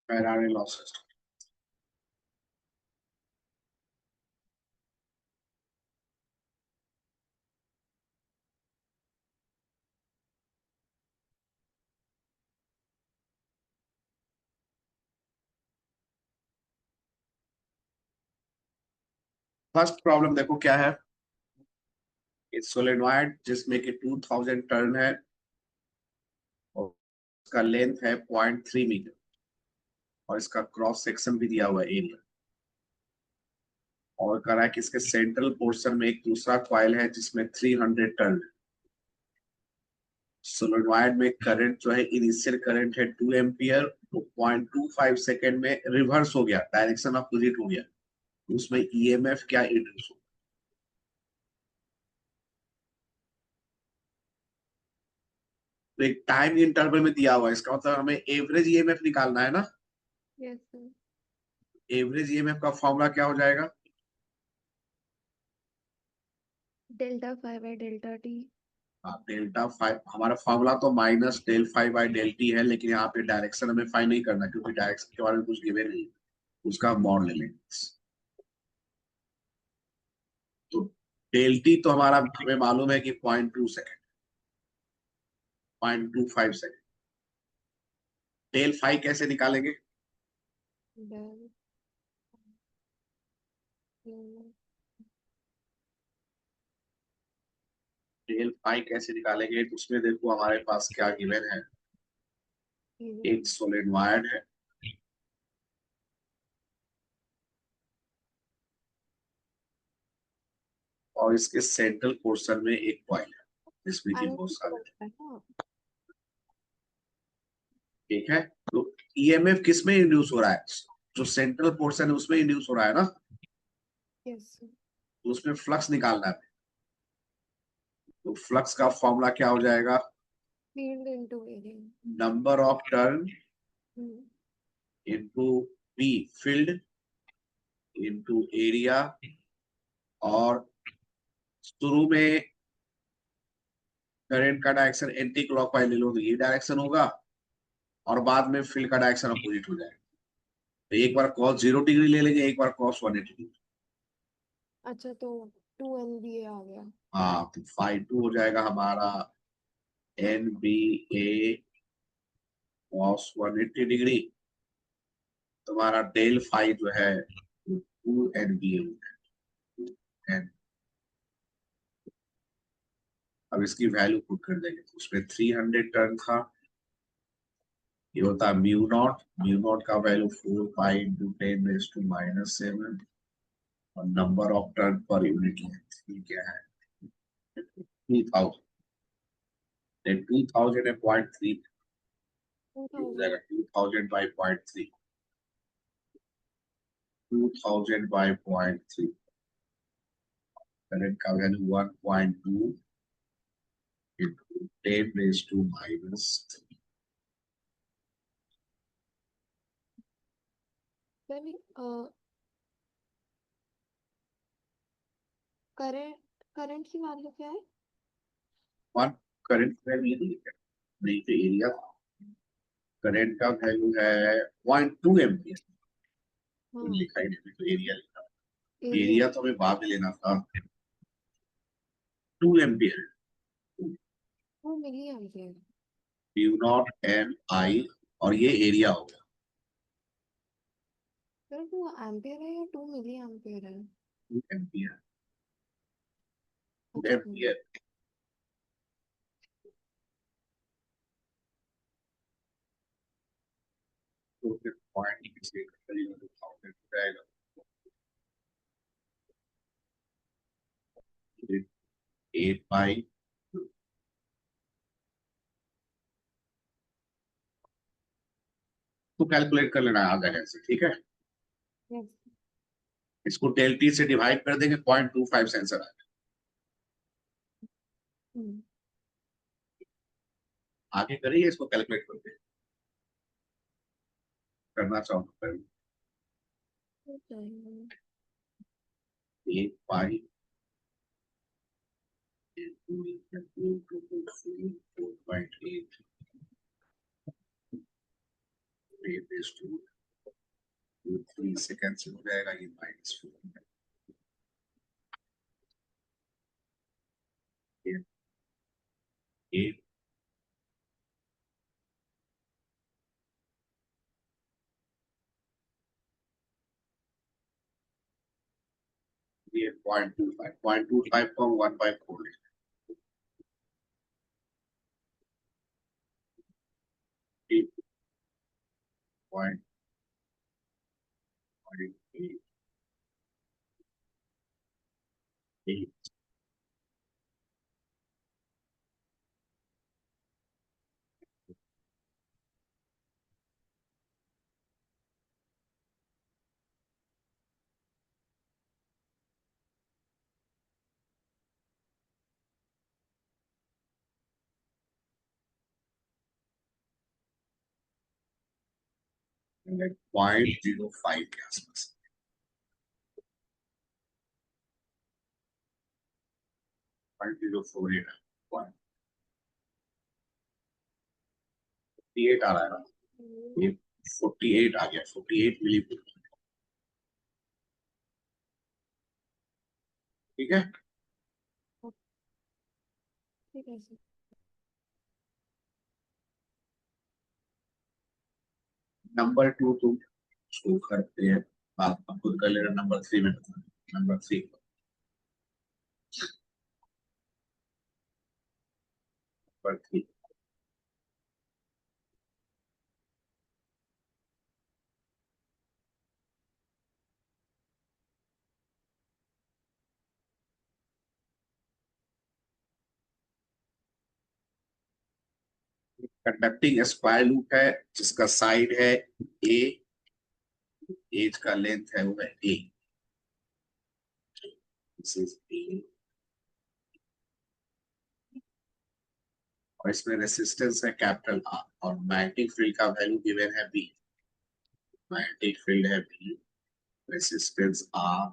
Faraday law system. First problem देखो क्या है। सोलेनॉइड जिसमें कि 2000 टर्न है और इसका लेंथ है 0.3 मीटर और इसका क्रॉस सेक्शन भी दिया हुआ है एरिया। और कह रहा है कि इसके सेंट्रल पोर्शन में एक दूसरा कॉइल है जिसमें 300 टर्न है। सोलेनॉइड में करंट जो है इनिशियल करंट है 2 एम्पियर, तो 0.25 सेकेंड में रिवर्स हो गया, डायरेक्शन अपोजिट हो गया। उसमें ईएमएफ क्या इंड्यूस हो। तो एक टाइम इंटरवल में दिया हुआ है, इसका मतलब हमें एवरेज ईएमएफ निकालना है ना। Yes sir. एवरेज ईएमएफ का फॉर्मूला क्या हो जाएगा? Delta 5/Δt। डेल्टा 5 हमारा फॉर्मूला तो माइनस डेल 5/Δt है, लेकिन यहाँ पे डायरेक्शन हमें फाइंड नहीं करना क्योंकि डायरेक्शन के बारे में कुछ गिवन नहीं, उसका मॉड ले लेंगे। तो डेल्टी तो हमारा हमें मालूम है कि 0.2 सेकेंड, 0.25 सेकेंड। डेल 5 कैसे निकालेंगे? डेल डेल 5 कैसे निकालेंगे? तो उसमें देखो हमारे पास क्या गिवन है। एक सोलेनॉइड है, और इसके सेंट्रल पोर्शन में एक कॉइल है जिसमें कि बहुत सारे, ठीक है। तो ईएमएफ किस में इंड्यूस हो रहा है? जो सेंट्रल पोर्शन है उसमें इंड्यूस हो रहा है ना। यस। तो उसमें फ्लक्स निकालना है। तो फ्लक्स का फॉर्मूला क्या हो जाएगा? Field into area. Number of turn into B field into area. और शुरू में करंट का डायरेक्शन एंटी क्लॉकवाइज ले लो तो ये डायरेक्शन होगा, और बाद में फील्ड का डायरेक्शन अपोजिट हो जाएगा। तो एक बार cos 0 डिग्री ले लेंगे, एक बार cos 180 डिग्री। अच्छा, तो 2 NBA आ गया। हाँ, तो फाइव टू हो जाएगा हमारा NBA cos 180 डिग्री। तुम्हारा डेल फाइव जो है 2 NBA है। अब इसकी वैल्यू पुट कर देंगे तो उसमें 300 टर्न था। ये होता है म्यू नॉट का वैल्यू 4 पाई × 10⁻⁻7 और number of turn per unit length क्या है 2000। 2000 है 0.3, हो 2000। जाएगा 2000/0.3, 2000/0.3। करंट का value 1.2 into 10⁻⁻3। Sir, current current की वैल्यू क्या है? वन करंट वैल्यू नहीं तो एरिया, करंट का वैल्यू है 0.2 एम्पियर। तो हाँ, लिखा ही नहीं तो एरिया लिखा। एरिया एरिया तो हमें बाद में लेना था। 2 ampere. 2 milli ampere. Mu nought M I, और ये एरिया हो गया सर, 2 एम्पियर है या 2 मिली एम्पियर है? 2 एम्पियर। टू अच्छा। एम्पियर तो फिर पॉइंट से करीब 1000 हो जाएगा। 8 पाई तो कैलकुलेट कर लेना आ जाएगा ऐसे, ठीक है। यस। इसको डेल टी से डिवाइड कर देंगे, 0.25 से आंसर आएगा। आगे करिए इसको कैलकुलेट करके, करना चाहो तो करिए। 8 पाई 4.8 इससे कैंसिल हो जाएगा, ये -4 ये ये 0.25 को 1/4 ले, पॉइंट 8 0.05 के आसपास, 0.048 48 आ रहा है ना, ये 48 आ गया, 48 मिली, ठीक है। ठीक है सर। नंबर 2 तुम उसको करते हैं, आप खुद कर लेना, नंबर 3 में number 3 number 3 conducting square loop है जिसका साइड है ए, एज का लेंथ है वो है ए, दिस इज ए, और इसमें रेसिस्टेंस है कैपिटल आर, और मैग्नेटिक फील्ड का वैल्यू गिवन है बी, मैग्नेटिक फील्ड है बी, रेसिस्टेंस आर,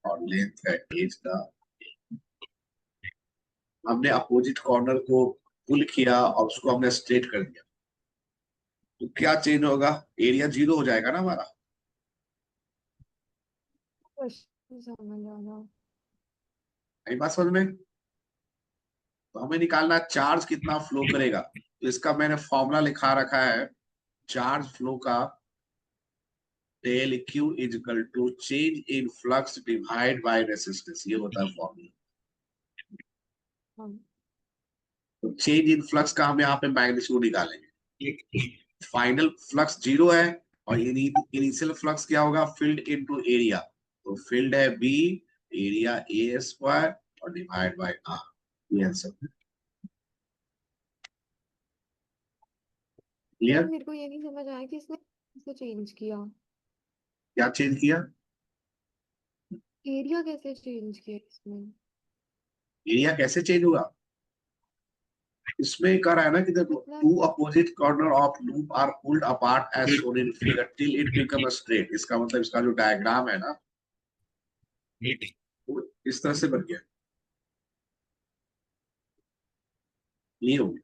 और लेंथ है एज का। हमने अपोजिट कॉर्नर को पुल किया और उसको हमने स्ट्रेट कर दिया, तो क्या चेंज होगा, एरिया 0 हो जाएगा ना हमारा। क्वेश्चन समझ आ रहा। आई बात समझ में। तो हमें निकालना चार्ज कितना फ्लो करेगा, तो इसका मैंने फॉर्मूला लिखा रखा है, चार्ज फ्लो का del Q is equal to change in flux divide by resistance, ये होता है फॉर्मूला। हाँ तो चेंज इन फ्लक्स का हम यहाँ पे मैग्नीट्यूड निकालेंगे, फाइनल फ्लक्स 0 है, और इनिशियल फ्लक्स क्या होगा, फील्ड इनटू एरिया, तो फील्ड है बी, एरिया ए स्क्वायर और डिवाइड बाय आर, ये आंसर। Sir clear. मेरे को ये नहीं समझ आया कि इसने कैसे चेंज किया, क्या चेंज किया, एरिया कैसे चेंज किया इसमें। एरिया कैसे चेंज हुआ, इसमें कह रहा है ना कि देखो, मतलब two opposite corner of loop are pulled apart as shown in figure till it become a straight, इसका मतलब इसका जो डायग्राम है ना वो इस तरह से बन गया, ये हो गया,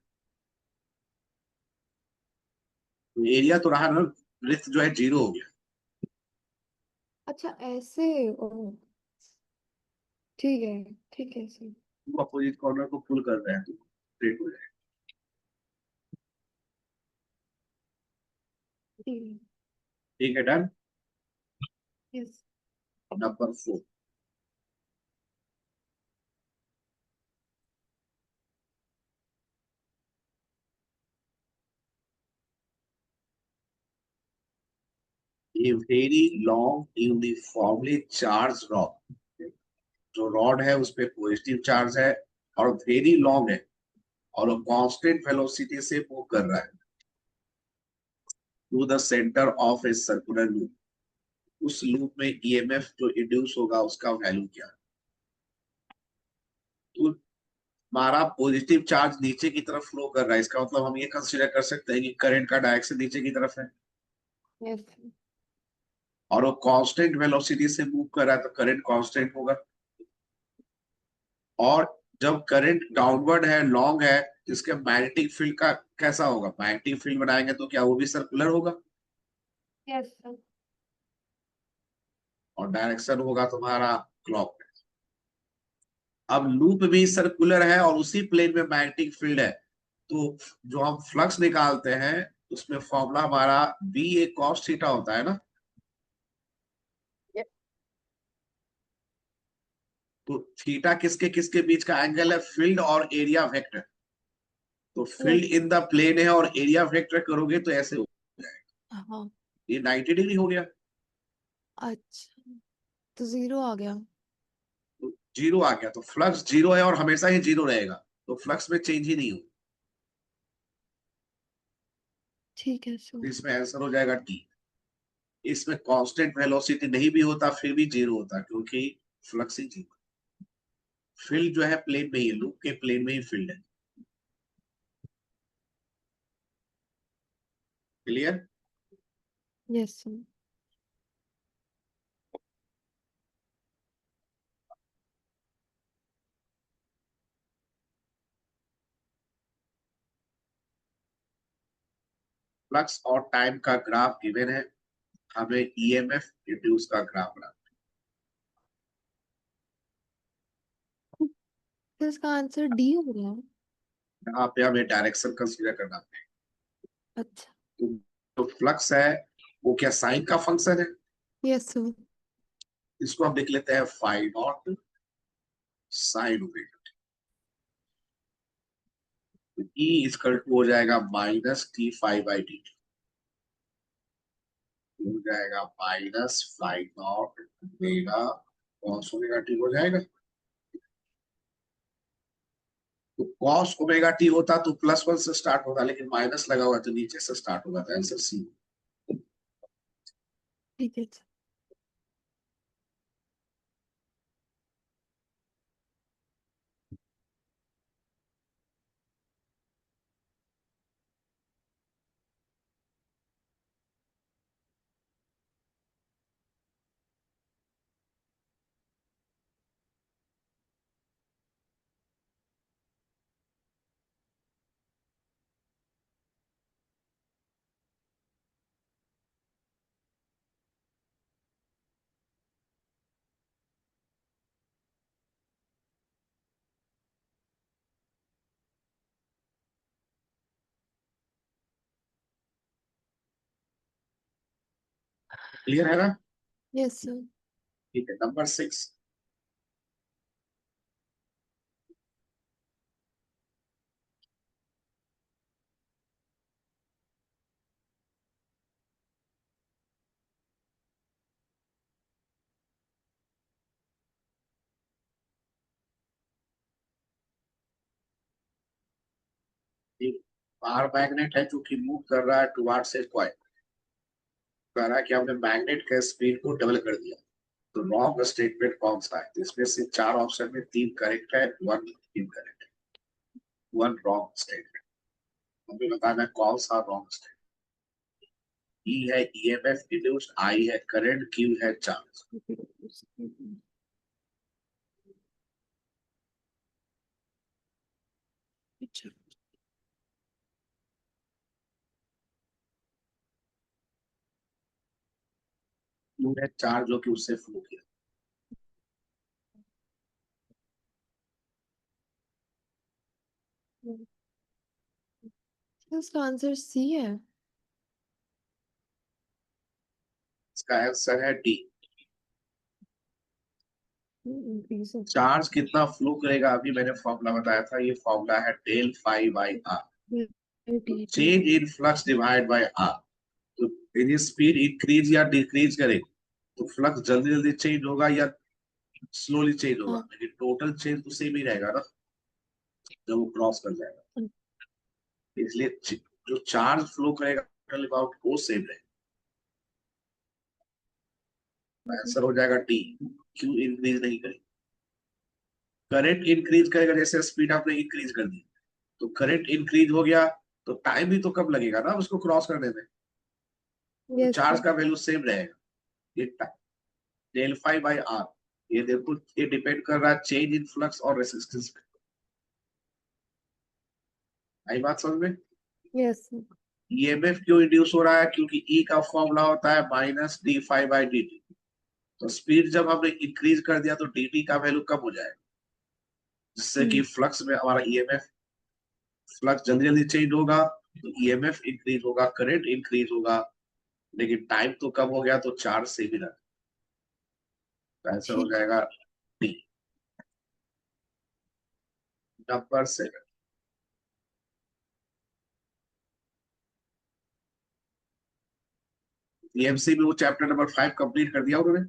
तो एरिया तो रहा ना, ब्रेथ जो है 0 हो गया, अच्छा ऐसे, ओ ठीक है, ठीक है सर। टू अपोजिट कॉर्नर को पुल कर रहे हैं तो स्ट्रेट हो जाएगा। ठीक है। ठीक है, done. Yes. Number 4, a very long uniformly charged rod, जो रॉड है उस पे पॉजिटिव चार्ज है और वेरी लॉन्ग है, और वो कांस्टेंट वेलोसिटी से मूव कर रहा है to the centre of a circular loop, उस लूप में ईएमएफ जो इंड्यूस होगा उसका वैल्यू क्या है। तो हमारा पॉजिटिव चार्ज नीचे की तरफ फ्लो कर रहा है, इसका मतलब हम ये कंसीडर कर सकते हैं कि करंट का डायरेक्शन नीचे की तरफ है, यस। और वो कांस्टेंट वेलोसिटी से मूव कर रहा है तो करंट कांस्टेंट होगा, और जब करंट डाउनवर्ड है, लॉन्ग है, तो इसके मैग्नेटिक फील्ड का कैसा होगा, मैग्नेटिक फील्ड बनाएंगे तो क्या वो भी सर्कुलर होगा। Yes sir. और डायरेक्शन होगा तुम्हारा क्लॉक। अब लूप भी सर्कुलर है और उसी प्लेन में मैग्नेटिक फील्ड है, तो जो हम फ्लक्स निकालते हैं उसमें फॉर्मूला हमारा बी ए कॉस थीटा होता है ना। तो थीटा किसके किसके बीच का एंगल है, फील्ड और एरिया वेक्टर। तो field yes. In the plane है और एरिया वेक्टर करोगे तो ऐसे हो जाएगा। हाँ। ये 90 डिग्री हो गया। अच्छा, तो जीरो आ गया। तो जीरो आ गया, तो फ्लक्स जीरो है और हमेशा ही जीरो रहेगा, तो फ्लक्स में चेंज ही नहीं होगा। ठीक है सर। तो इसमें आंसर हो जाएगा टी। इसमें कांस्टेंट वेलोसिटी नहीं भी होता फिर भी जीरो होता, क्योंकि फ्लक्स ही जीरो। फील्ड जो है प्लेन में ही है, लूप के प्लेन में ही फील्ड है। क्लियर। Yes sir. फ्लक्स और टाइम का ग्राफ गिवन है, हमें ईएमएफ इंड्यूस का ग्राफ बनाना तो इसका आंसर डी हो गया। है। यहाँ पे हमें डायरेक्शन कंसीडर करना है। अच्छा। तो जो फ्लक्स है वो क्या साइन का फंक्शन है। Yes sir. इसको हम लिख लेते हैं phi nought sine omega. E equal to हो जाएगा minus T five by D, हो जाएगा minus five nought omega cos omega T हो जाएगा। तो कॉस ओमेगा टी होता तो प्लस वन से स्टार्ट होता, लेकिन माइनस लगा हुआ तो नीचे से स्टार्ट होगा, तो आंसर सी। ठीक है सर। क्लियर है ना। Yes sir. ठीक है, नंबर 6। एक बार मैग्नेट है जो कि मूव कर रहा है टुवार्ड्स ए कॉइल, कह रहा है कि हमने मैग्नेट के स्पीड को डबल कर दिया, तो रॉन्ग स्टेटमेंट कौन सा है। तो इसमें से चार ऑप्शन में तीन करेक्ट है, वन इनकरेक्ट है, वन रॉन्ग स्टेटमेंट। हमें बताना है कौन सा रॉन्ग स्टेटमेंट। ई है ईएमएफ इंड्यूस्ड, आई है करंट, क्यू है चार्ज। अच्छा। क्यू है चार्ज जो कि उससे फ्लो किया। इसका आंसर सी है। इसका आंसर है डी। इंक्रीज चार्ज कितना फ्लो करेगा अभी मैंने फॉर्मूला बताया था, ये फॉर्मूला है डेल फाई बाई आर। तो change in flux divide by R. तो यदि स्पीड इंक्रीज या डिक्रीज करे तो फ्लक्स जल्दी जल्दी चेंज होगा या स्लोली चेंज होगा, हाँ। लेकिन टोटल चेंज तो सेम ही रहेगा ना जब वो क्रॉस कर जाएगा। इसलिए जो चार्ज फ्लो करेगा टोटल अबाउट वो सेम रहेगा। आंसर हो जाएगा डी। क्यू इंक्रीज नहीं करेगा। करंट इंक्रीज करेगा, जैसे स्पीड आपने इंक्रीज कर दी तो करंट इंक्रीज हो गया, तो टाइम भी तो कम लगेगा ना उसको क्रॉस करने में। तो यस चार्ज सर। का वैल्यू सेम रहेगा। ये डेल फाई बाई आर, ये देखो ये डिपेंड कर रहा है चेंज इन फ्लक्स और रेसिस्टेंस पे। आई बात समझ में। Yes sir. ईएमएफ क्यों इंड्यूस हो रहा है, क्योंकि ई का फॉर्मूला होता है minus D phi by D T. तो स्पीड जब हमने इंक्रीज कर दिया तो dt का वैल्यू कम हो जाएगा, जिससे कि फ्लक्स में हमारा ईएमएफ, फ्लक्स जल्दी जल्दी चेंज होगा तो ईएमएफ इंक्रीज होगा, करंट इंक्रीज होगा, लेकिन टाइम तो कम हो गया तो चार्ज से भी रहा, तो ऐसा हो ठीक। जाएगा डी। नंबर 7, ईएमसी में वो चैप्टर नंबर 5 कंप्लीट कर दिया उन्होंने।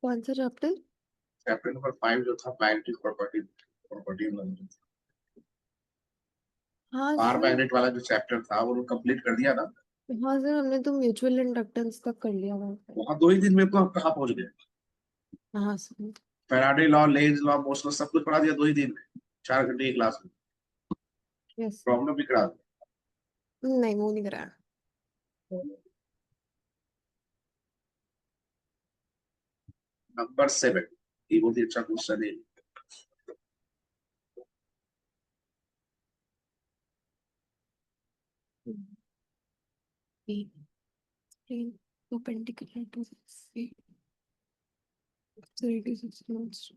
कौन सा चैप्टर? चैप्टर नंबर 5 जो था मैग्नेटिक प्रॉपर्टी, हाँ आर सर। मैग्नेट वाला जो चैप्टर था वो कंप्लीट कर दिया ना। हाँ सर, हमने तो म्यूचुअल इंडक्टेंस तक कर लिया वहाँ पे। वहां 2 ही दिन में तो हम कहाँ पहुंच गए। हाँ sir. Faraday law, Lenz law, motion सब कुछ पढ़ा दिया 2 ही दिन में, 4 घंटे की क्लास में। Yes sir. प्रॉब्लम भी करा नहीं, वो नहीं कराया। दिया। नंबर 7, ये बहुत ही अच्छा क्वेश्चन है। B plane perpendicular to the sea. So it is exposed.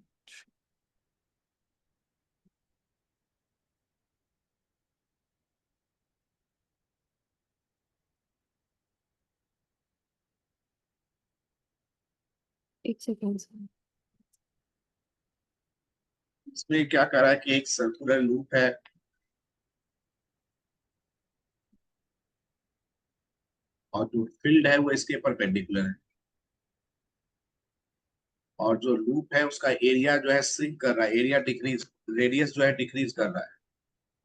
एक सेकेंड सर। इसमें क्या कर रहा है कि एक सर्कुलर लूप है और जो फील्ड है वो इसके परपेंडिकुलर है, और जो लूप है उसका एरिया जो है श्रिंक कर रहा है, एरिया डिक्रीज, रेडियस जो है डिक्रीज कर रहा है,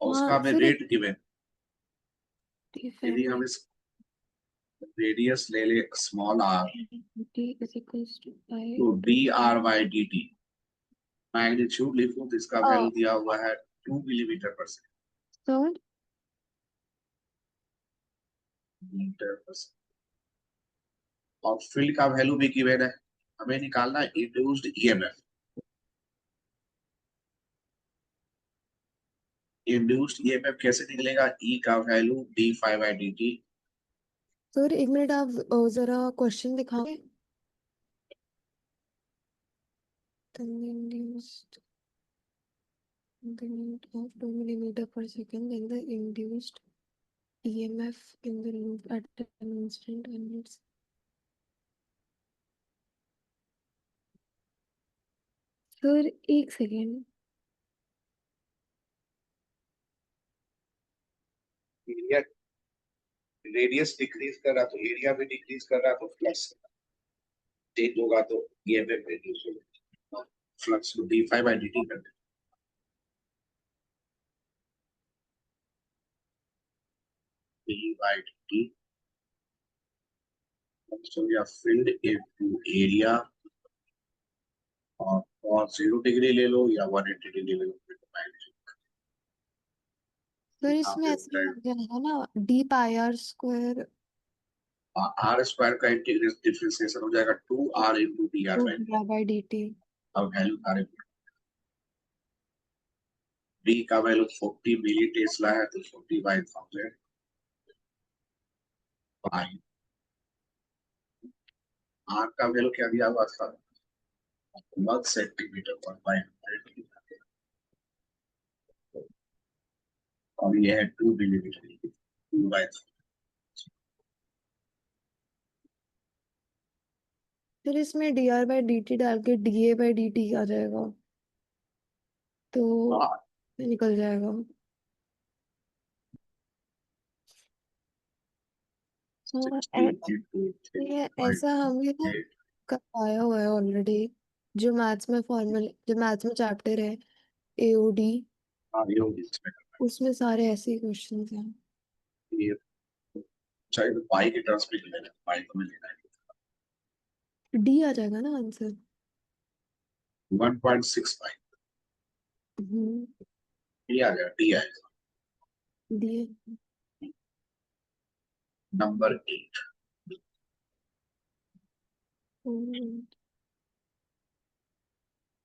और उसका हाँ हमें फिर रेट गिवन। यदि हम T इस रेडियस ले ले small R, is equals to pi तो D R to by D T, magnitude लिखूं तो इसका वैल्यू दिया हुआ है 2 मिलीमीटर third पर सेकेंड, और फील्ड का वैल्यू भी गिवन है, हमें निकालना है इंड्यूस्ड ईएमएफ। इंड्यूस्ड ईएमएफ कैसे निकलेगा, ई का value D five by D T. Sir, एक मिनट आप जरा क्वेश्चन दिखाओगे? The induced the rate of 2 millimeter per second, then the induced EMF in the loop at an instant and its sir एक second. Area, radius decrease कर रहा तो area भी decrease कर रहा तो फ्लक्स चेंज होगा तो ईएमएफ रिड्यूस होगा, फ्लक्स को D five by D T कर डी बाई डी टी, तो या फील्ड इनटू एरिया, और 0 डिग्री ले लो या 180 डिग्री ले लो, सर यहाँ इसमें पे ऐसे लग जाएगा ना, D pi R square R square का डिफरेंशिएशन हो जाएगा 2r into D R by, by D T. अब वैल्यू सारे, डी का वैल्यू 40 मिली टेस्ला है तो 40/1000 बाई, आर का वैल्यू क्या दिया हुआ था 1 सेंटीमीटर 1/100, और ये है 2 मिलीमीटर 2/, फिर इसमें D R by D T डाल के D A by D T आ जाएगा तो निकल जाएगा। हाँ, 60 इंटू ये ऐसा हमें ना करवाया हुआ है ऑलरेडी। जो मैथ्स में फॉर्मूले, जो मैथ्स में चैप्टर है एओडी, हाँ ये होगी इसमें, उसमें सारे ऐसे ही क्वेश्चंस हैं। ये चाहे तो पाई के टर्म्स में लेना है, पाई को में लेना है डी आ जाएगा ना आंसर। 1.6 पाई, ये आ जाएगा, डी आएगा। D. Number 8,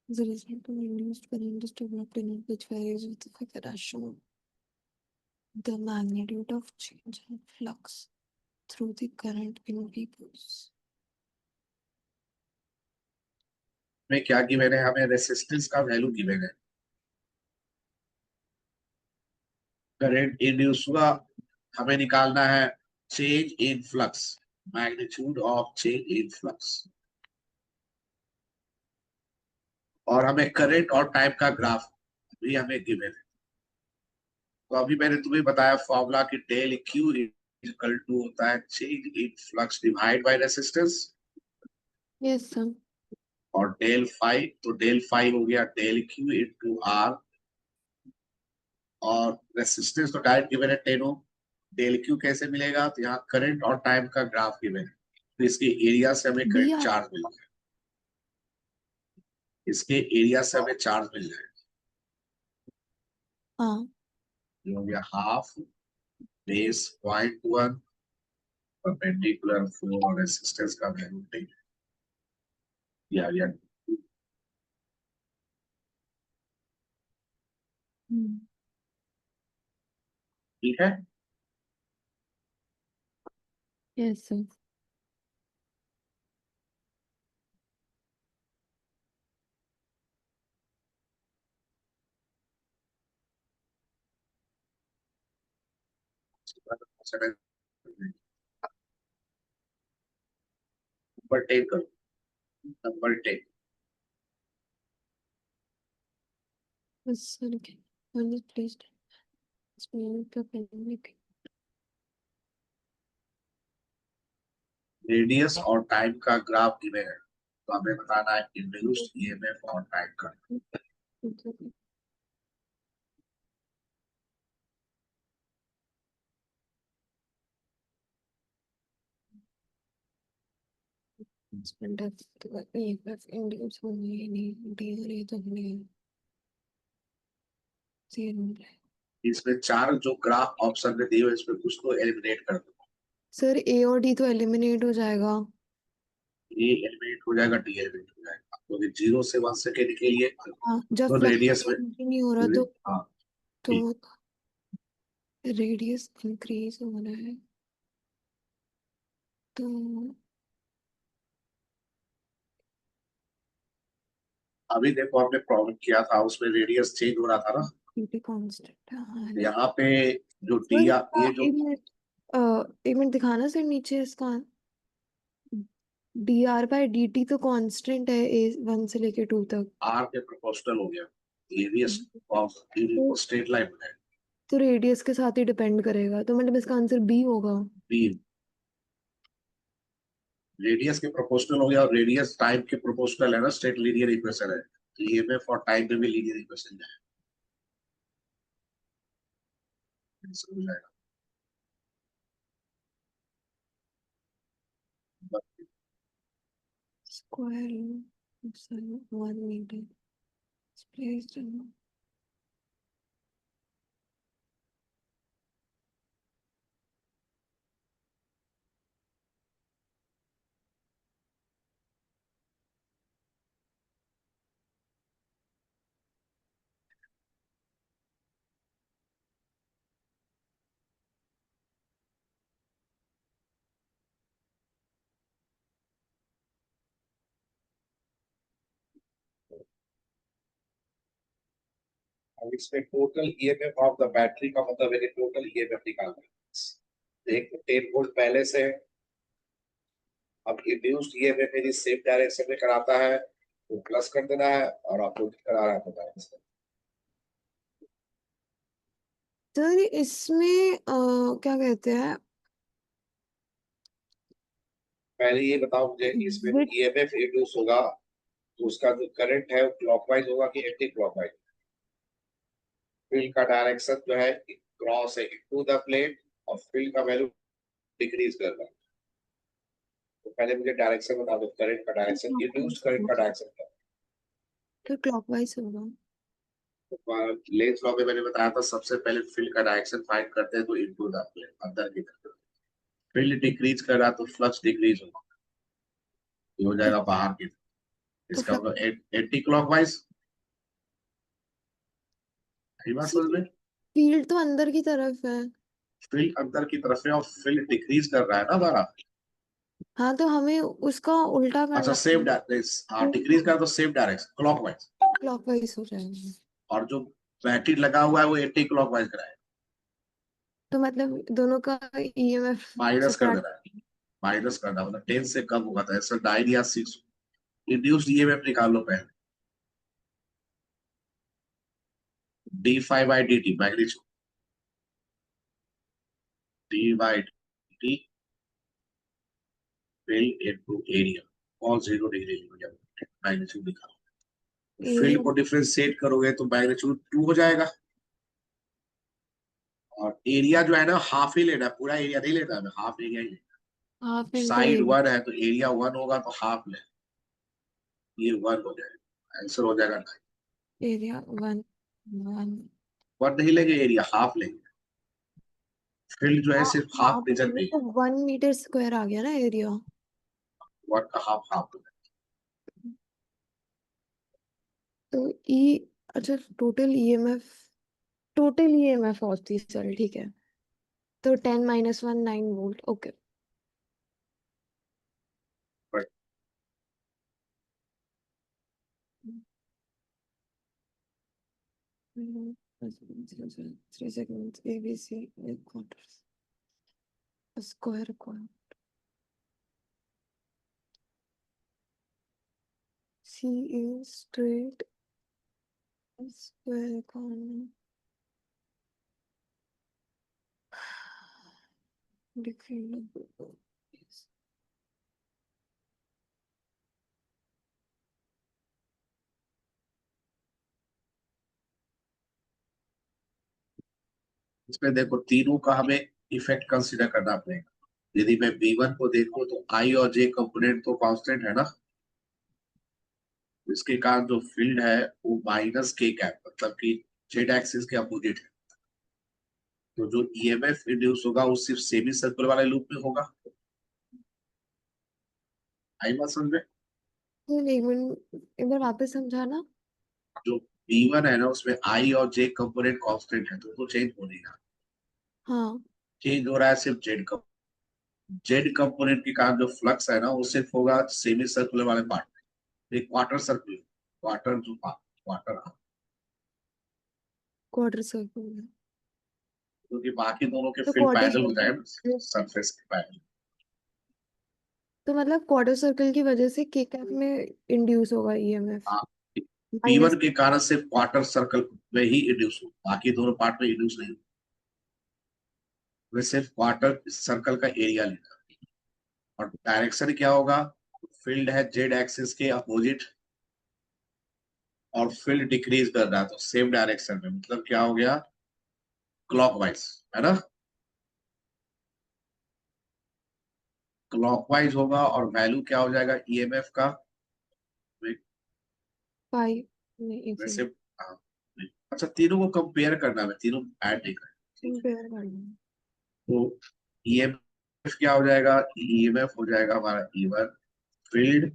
The result of induced current is developed in which varies with the figure as shown. The magnitude of change in flux through the current in peoples. में क्या given है, हमें resistance का value given है, current induce हुआ, हमें निकालना है change in flux, magnitude of change in flux, और हमें करंट और टाइम का ग्राफ भी हमें गिवन है। तो अभी मैंने तुम्हें बताया फॉर्मूला कि डेल क्यू इक्वल टू होता है change in flux divide by resistance, yes sir. और डेल फाइव, तो डेल फाइव हो गया डेल क्यू इंटू आर, और रेसिस्टेंस तो डायरेक्ट गिवन है 10 ओम। डेल क्यू कैसे मिलेगा, तो यहाँ करंट और टाइम का ग्राफ गिवन है, तो इसके एरिया से हमें डी करंट आर। चार्ज मिल जाए, इसके एरिया से हमें चार्ज मिल जाए, हाँ। जो हो गया हाफ बेस 0.1 परपेंडिकुलर 4 और रेसिस्टेंस का वैल्यू 10 या ठीक है। Yes sir. नंबर 10 करो, नंबर 10। बस sir please explain the pandemic. Radius और टाइम का ग्राफ गिवन है, तो हमें बताना है इंड्यूस्ड ईएमएफ और टाइम का। EMF induce होंगे नहीं, DRA तो नहीं है। इसमें चार जो ग्राफ ऑप्शन में दिए हुए इसमें कुछ तो एलिमिनेट कर दो, सर ए और डी तो एलिमिनेट हो जाएगा। ए एलिमिनेट हो जाएगा, डी एलिमिनेट हो जाएगा, तो ये 0 से 1 सेकेंड के लिए हाँ, जब तो रेडियस में, फ्लक्चुएशन नहीं हो रहा हाँ तो ठीक। रेडियस इंक्रीज हो रहा है तो अभी देखो हमने प्रॉब्लम किया था उसमें रेडियस चेंज हो रहा था ना, पीटी कांस्टेंट। हाँ यहाँ पे जो डी सर ये जो एक मिनट दिखाना सर नीचे इसका dr बाय dt तो कांस्टेंट है ए 1 से लेके 2 तक। आर के प्रोपोर्शनल हो गया, रेडियस ऑफ तो, स्ट्रेट लाइन है, तो रेडियस के साथ ही डिपेंड करेगा, तो मतलब इसका आंसर बी होगा। बी रेडियस के प्रोपोर्शनल हो गया, और रेडियस टाइम के प्रोपोर्शनल है ना, स्ट्रेट लीनियर इक्वेशन है, तो ईएमएफ और टाइम में भी लीनियर इक्वेशन है, समझ आएगा। Square of 1 meter is placed in अब इसमें total EMF of the battery का मतलब है कि टोटल ईएमएफ निकालना है। एक 10 वोल्ट पहले से, अब इंड्यूस्ड ईएमएफ यदि सेम डायरेक्शन में कराता है तो प्लस कर देना है, और अपोजिट करा रहा है तो माइनस। सर इसमें क्या कहते हैं पहले ये बताओ मुझे, इसमें विथ ईएमएफ इंड्यूस होगा तो उसका जो करंट है वो क्लॉकवाइज होगा कि एंटी क्लॉकवाइज, फील्ड का डायरेक्शन जो है क्रॉस है इनटू द प्लेट, और फील्ड का वैल्यू डिक्रीज कर रहा है, तो पहले मुझे डायरेक्शन बता दो, करंट का डायरेक्शन, इंड्यूस्ड करंट का डायरेक्शन क्या तो क्लॉकवाइज होगा। है। लेंस लॉ में मैंने बताया था सबसे पहले फील्ड का डायरेक्शन फाइंड करते हैं, तो इनटू द प्लेट अंदर की तरफ, फील्ड डिक्रीज कर रहा तो फ्लक्स डिक्रीज होगा, ये हो तो जाएगा बाहर की तरफ, तो इसका मतलब एंटी क्लॉकवाइज। सही बात समझ में, फील्ड तो अंदर की तरफ है। फील्ड अंदर की तरफ है और फील्ड डिक्रीज कर रहा है ना हमारा, हाँ तो हमें उसका उल्टा अच्छा करना सेम डिक्रीज का तो सेम डायरेक्शन क्लॉकवाइज, क्लॉकवाइज हो जाएगा। और जो बैटरी लगा हुआ है वो एंटी क्लॉकवाइज कराएगा, तो मतलब दोनों का ईएमएफ माइनस कर सबट्रैक्ट। देना है, माइनस करना मतलब 10 से कम होगा तो ऐसा 9 या 6 इंड्यूस्ड ईएमएफ निकाल लो पहले। d5/dt magnitude, d/dt field into area, और 0 डिग्री मैग्नीट्यूड निकालो। फील्ड एरिया को डिफरेंशिएट करोगे तो मैग्नीट्यूड 2 हो जाएगा, और एरिया जो है ना हाफ ही लेना है, पूरा एरिया नहीं लेना है, हाफ एरिया ही लेना हाफ है। Into side area. 1 है तो एरिया 1 होगा तो हाफ ले, ये 1 हो जाएगा, आंसर हो जाएगा 9। एरिया 1 1। 1 नहीं लेंगे, एरिया हाफ लेंगे, फील्ड जो है हाँ सिर्फ हाफ हाफ रीजन में लेंगे ही तो 1 मीटर स्क्वायर आ गया ना एरिया। है, 1 का हाफ हाफ हो जाएगा। तो ई अच्छा टोटल ईएमएफ होती है, चल ठीक है। तो 10 - 1 9 volt, okay. But 3 seconds ABC quarters square coil C is straight square coil decrease. इसमें देखो तीनों का हमें इफेक्ट कंसीडर करना पड़ेगा। यदि मैं B1 को देखूं तो I और J कंपोनेंट तो कांस्टेंट है ना, इसके कारण जो फील्ड है वो माइनस के कैप मतलब कि जेड एक्सिस के अपोजिट है, तो जो ईएमएफ इंड्यूस होगा वो सिर्फ सेमी सर्कुलर वाले लूप में होगा। आई बात समझ में? एक मिनट एक बार वापस समझाना। जो B1 है ना उसमें I और J कंपोनेंट कांस्टेंट है तो चेंज हो नहीं रहा, हाँ चेंज हो रहा है सिर्फ जेड कंपोनेंट के कारण जो फ्लक्स है ना वो सिर्फ होगा सेमी सर्कुलर वाले पार्ट में, एक क्वार्टर सर्कुलर, क्वार्टर जो क्वार्टर, क्वार्टर सर्कल। क्योंकि बाकी दोनों के तो फील्ड क्वार्टर पैरेलल हो सर्कल जाएगा सरफेस के पैरेलल। तो मतलब क्वार्टर सर्कल की वजह से के कैप में इंड्यूस होगा ईएमएफ हाँ, माइनस। B1 के कारण सिर्फ क्वार्टर सर्कल में ही इंड्यूस हो, बाकी दोनों पार्ट में इंड्यूस नहीं हो, वे सिर्फ क्वार्टर सर्कल का एरिया लेगा। और डायरेक्शन क्या होगा, फील्ड है जेड एक्सिस के अपोजिट, और फील्ड डिक्रीज कर रहा है तो सेम डायरेक्शन में, मतलब क्या हो गया, क्लॉकवाइज, है ना, क्लॉकवाइज होगा, और वैल्यू क्या हो जाएगा ईएमएफ का, फाइव नहीं एक वैसे सेकंड हाँ, अच्छा तीनों को कंपेयर करना है, तीनों ऐड नहीं करना, ठीक है। कंपेयर करना। तो ईएमएफ क्या हो जाएगा, ईएमएफ हो जाएगा हमारा E1, फील्ड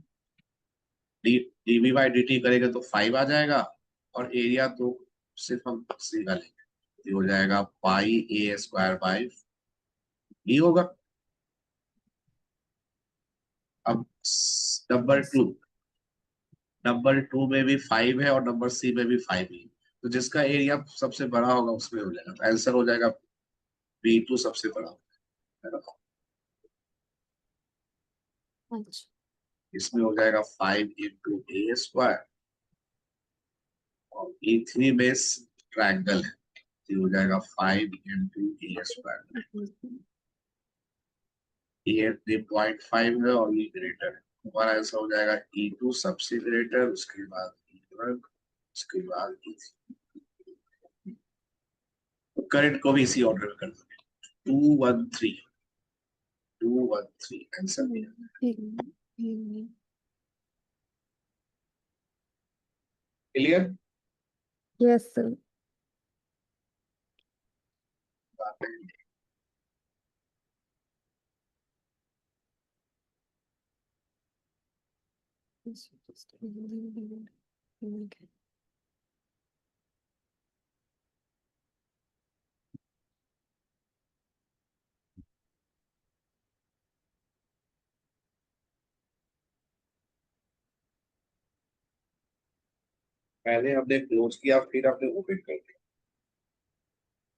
dV/dt करेंगे तो 5 आ जाएगा, और एरिया तो सिर्फ हम सीधा लेंगे, ये हो जाएगा πa² डी होगा। अब नंबर 2, नंबर 2 में भी 5 है और नंबर C में भी 5 ही है, तो जिसका एरिया सबसे बड़ा होगा उसमें हो जाएगा, तो आंसर हो जाएगा B2 सबसे बड़ा है ना। अच्छा इसमें हो जाएगा 5 × a², और E3 में ट्रायंगल है, ये हो जाएगा 5 × a²। ये 3.5 है और ये ग्रेटर है, हमारा आंसर हो जाएगा E2 सबसे ग्रेटर, उसके बाद E1, उसके बाद E3। तो करंट को भी इसी ऑर्डर में कर देंगे, 213, 213 आंसर भी है। ठीक है। क्लियर? Yes sir. पहले हमने क्लोज किया फिर हमने ओपन कर दिया।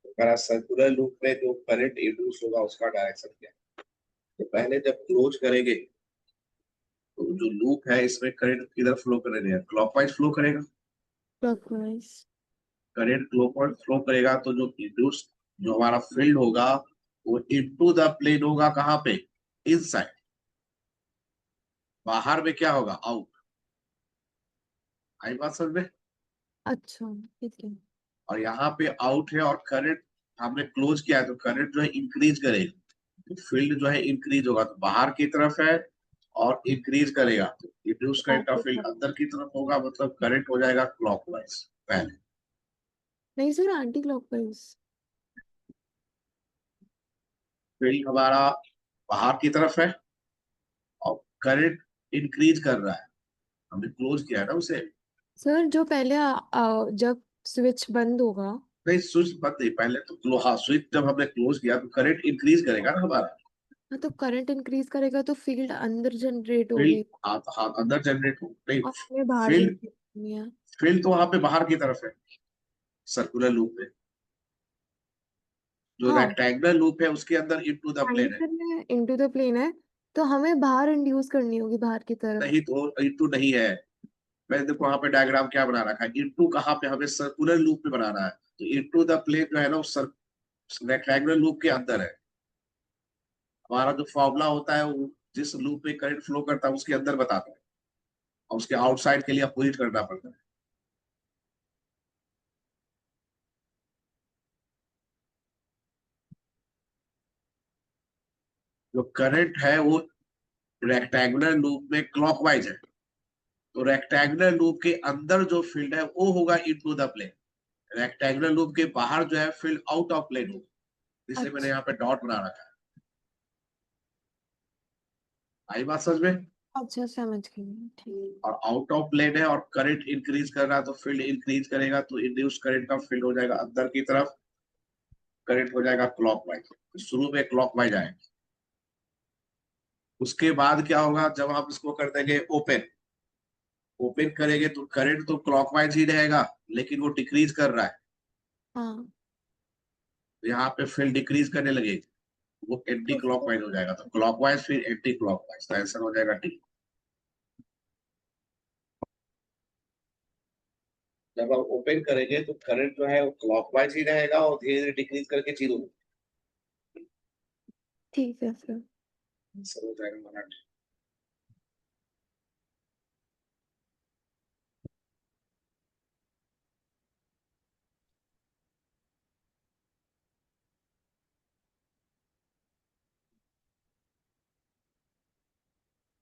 तो हमारा सर्कुलर लूप में जो करंट इंड्यूस होगा उसका डायरेक्शन क्या है? तो पहले जब क्लोज करेंगे तो जो लूप है इसमें करंट किधर फ्लो करेगा? क्लॉकवाइज फ्लो करेगा। क्लॉकवाइज। करंट क्लॉकवाइज फ्लो करेगा तो जो इंड्यूस जो हमारा फील्ड होगा वो इनटू द प्लेन होगा। कहाँ पे? इनसाइड। बाहर में क्या होगा? आउट। आई बात समझ में? अच्छा ठीक है। और यहाँ पे आउट है और करंट हमने क्लोज किया है तो करंट जो है इंक्रीज करेगा। तो फील्ड जो है इंक्रीज होगा तो बाहर की तरफ है और इंक्रीज करेगा तो इंड्यूस करंट का आपके फील्ड पास। अंदर की तरफ होगा मतलब करंट हो जाएगा क्लॉकवाइज पहले। नहीं सर, एंटी क्लॉकवाइज। फील्ड हमारा बाहर की तरफ है और करंट इंक्रीज कर रहा है। हमने क्लोज किया है ना उसे। सर जो पहले जब स्विच बंद होगा। नहीं, स्विच बंद नहीं, पहले तो हाँ, स्विच जब हमने क्लोज किया तो करंट इंक्रीज करेगा ना हमारा। हाँ तो करंट इंक्रीज करेगा तो फील्ड अंदर जनरेट फील्ड होगी। हाँ हाँ अंदर जनरेट हो नहीं। और हमें बाहर फील्ड जनरेट करनी है। फील्ड तो वहां पे बाहर की तरफ है सर्कुलर लूप में। जो हाँ रेक्टेंगुलर लूप है उसके अंदर इनटू द प्लेन है। सेंटर में इनटू द प्लेन है। तो हमें बाहर इंड्यूस करनी होगी, बाहर की तरफ। नहीं तो इनटू नहीं है। मैंने देखो वहां पे डायग्राम क्या बना रखा है। इनटू कहाँ पे? हमें सर्कुलर लूप में बनाना है तो इनटू द प्लेन जो है ना वो रेक्टेंगुलर लूप के अंदर है। हमारा जो फॉर्मूला होता है वो जिस लूप में करंट फ्लो करता है उसके अंदर बताता है और उसके आउटसाइड के लिए अपोजिट करना पड़ता है। जो करंट है वो रेक्टेंगुलर लूप में क्लॉकवाइज है तो रेक्टेंगुलर लूप के अंदर जो फील्ड है वो होगा into the plane. Rectangular loop के बाहर जो है फील्ड आउट ऑफ प्लेन होगा। इसलिए मैंने अच्छा। यहाँ पे डॉट बना रखा है। आई बात समझ में? अच्छा समझ गई, ठीक। और आउट ऑफ प्लेन है और करंट इंक्रीज कर रहा है तो फील्ड इंक्रीज करेगा तो इंड्यूस करंट का फील्ड हो जाएगा अंदर की तरफ। करंट हो जाएगा क्लॉकवाइज। शुरू में क्लॉकवाइज आएगा। उसके बाद क्या होगा जब हम इसको कर देंगे ओपन? ओपन करेंगे तो करंट तो क्लॉकवाइज ही रहेगा लेकिन वो डिक्रीज कर रहा है। हाँ तो यहाँ पे फील्ड डिक्रीज करने लगेगी। वो एंटी तो फिर क्लॉकवाइज हो जाएगा तो क्लॉकवाइज फिर एंटी क्लॉकवाइज तो आंसर हो जाएगा डी। जब हम ओपन करेंगे तो करंट जो है वो क्लॉकवाइज ही रहेगा और धीरे धीरे डिक्रीज करके जीरो ठीक है सर। आंसर हो जाएगा हमारा D।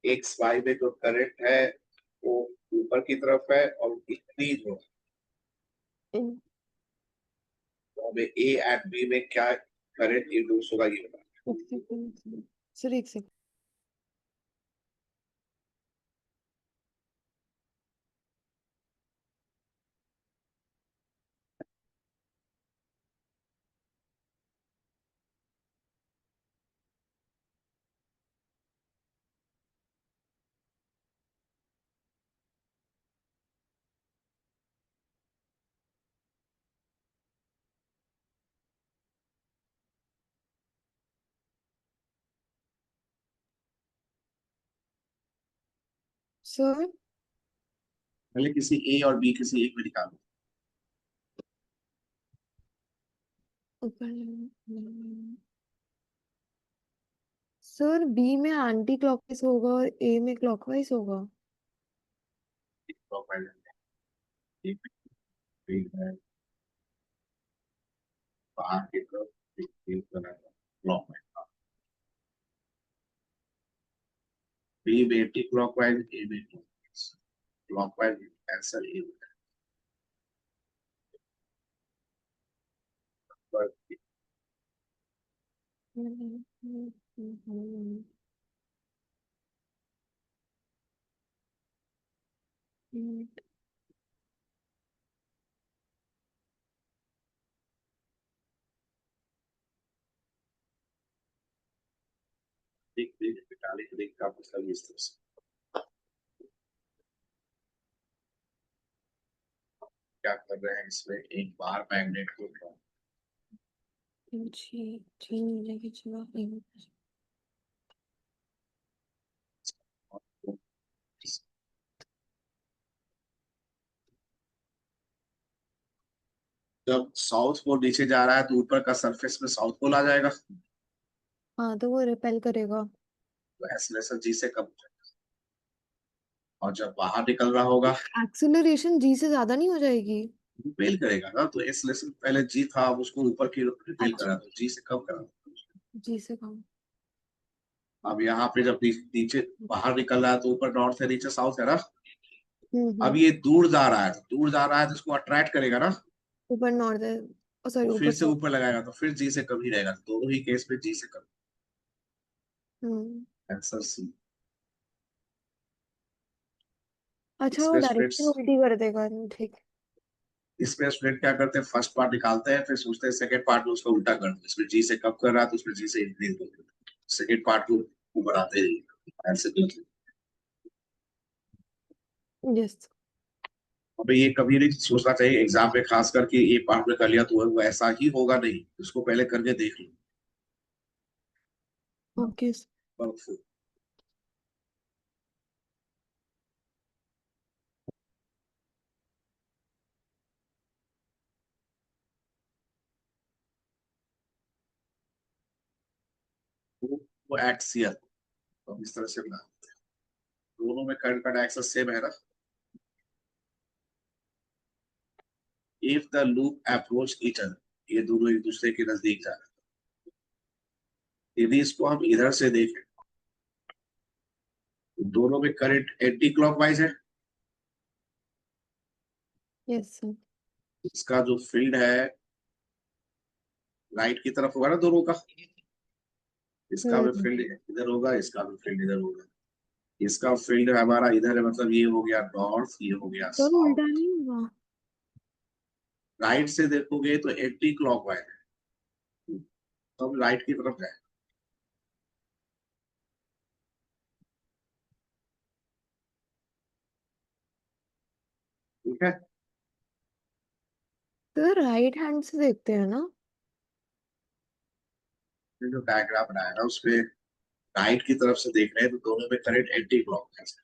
एक्स वाई में जो करंट है वो ऊपर की तरफ है और इंक्रीज हो। इन- तो हमें ए एंड बी में क्या करंट इंड्यूस होगा ये बताना। एक सेकंड सर, एक सेकंड। सर पहले किसी ए और बी किसी एक में निकालो। ऊपर। सर बी में एंटी क्लॉकवाइज होगा और ए में क्लॉकवाइज होगा। क्लॉकवाइज है, बी है बाहर की तरफ डिक्रीज कर रहा है क्लॉकवाइज। बी में एंटी क्लॉकवाइज ए में क्लॉकवाइज आंसर ए होगा। एक मिनट निकाले तो का मतलब इस तरह से क्या कर रहे हैं इसमें, एक बार मैग्नेट को ड्रॉ, जी चेंज हो जाएगी चलो जब साउथ पोल नीचे जा रहा है तो ऊपर का सरफेस में साउथ पोल आ जाएगा, हाँ तो वो रिपेल करेगा। तो एक्सेलरेशन जी से कम हो जाएगा। और जब बाहर निकल रहा होगा एक्सेलरेशन जी से ज्यादा नहीं हो जाएगी? रिपेल करेगा ना, तो एक्सेलरेशन पहले जी था, अब उसको ऊपर की रिपेल अच्छा करा, तो जी से कम करा। जी से कम। अब यहाँ पे जब नीचे बाहर निकल रहा है तो ऊपर नॉर्थ है, नीचे साउथ है ना। अब हम्म। ये दूर जा रहा है, दूर जा रहा है तो इसको अट्रैक्ट करेगा ना, ऊपर नॉर्थ है, सॉरी तो फिर ऊपर से साउथ। ऊपर लगाएगा, तो फिर जी से कम ही रहेगा, दोनों ही केस में जी से कम। हम्म। Answer C. अच्छा वो इसमें डायरेक्शन स्टूडेंट्स उल्टी कर देगा, ठीक। इसमें स्टूडेंट क्या करते हैं, फर्स्ट पार्ट निकालते हैं, फिर सोचते हैं सेकंड पार्ट में उसको उल्टा कर दो, इसमें जी से कम कर रहा है तो उसमें जी से इंक्रीज कर दो, सेकंड पार्ट को ऊपर आते ही आंसर। यस। अब ये कभी नहीं सोचना चाहिए एग्जाम में, खास करके ये पार्ट में कर लिया तो वो ऐसा ही होगा, नहीं, उसको पहले करके देख लो। ओके। Powerful. वो एक्सियल, तो इस तरह से बना, दोनों में करंट का डायरेक्शन सेम है ना। If the loop approach each other, ये दोनों एक दूसरे के नजदीक जा रहे हैं, यदि इसको हम इधर से देखें तो दोनों में करंट एंटी क्लॉकवाइज है। Yes sir. इसका जो फील्ड है राइट की तरफ होगा ना दोनों का, इसका भी हम्म। फील्ड इधर होगा, इसका भी फील्ड इधर होगा। इसका फील्ड हमारा इधर है, मतलब ये हो गया नॉर्थ, ये हो गया दोनों उल्टा साउथ। नहीं होगा? राइट से देखोगे तो एंटी क्लॉकवाइज है, तो हम राइट की तरफ जाए, ठीक है। तो राइट हैंड से देखते हैं ना? ये जो डायग्राम बनाया ना उसपे राइट की तरफ से देख रहे हैं तो दोनों में करंट एंटी क्लॉकवाइज है,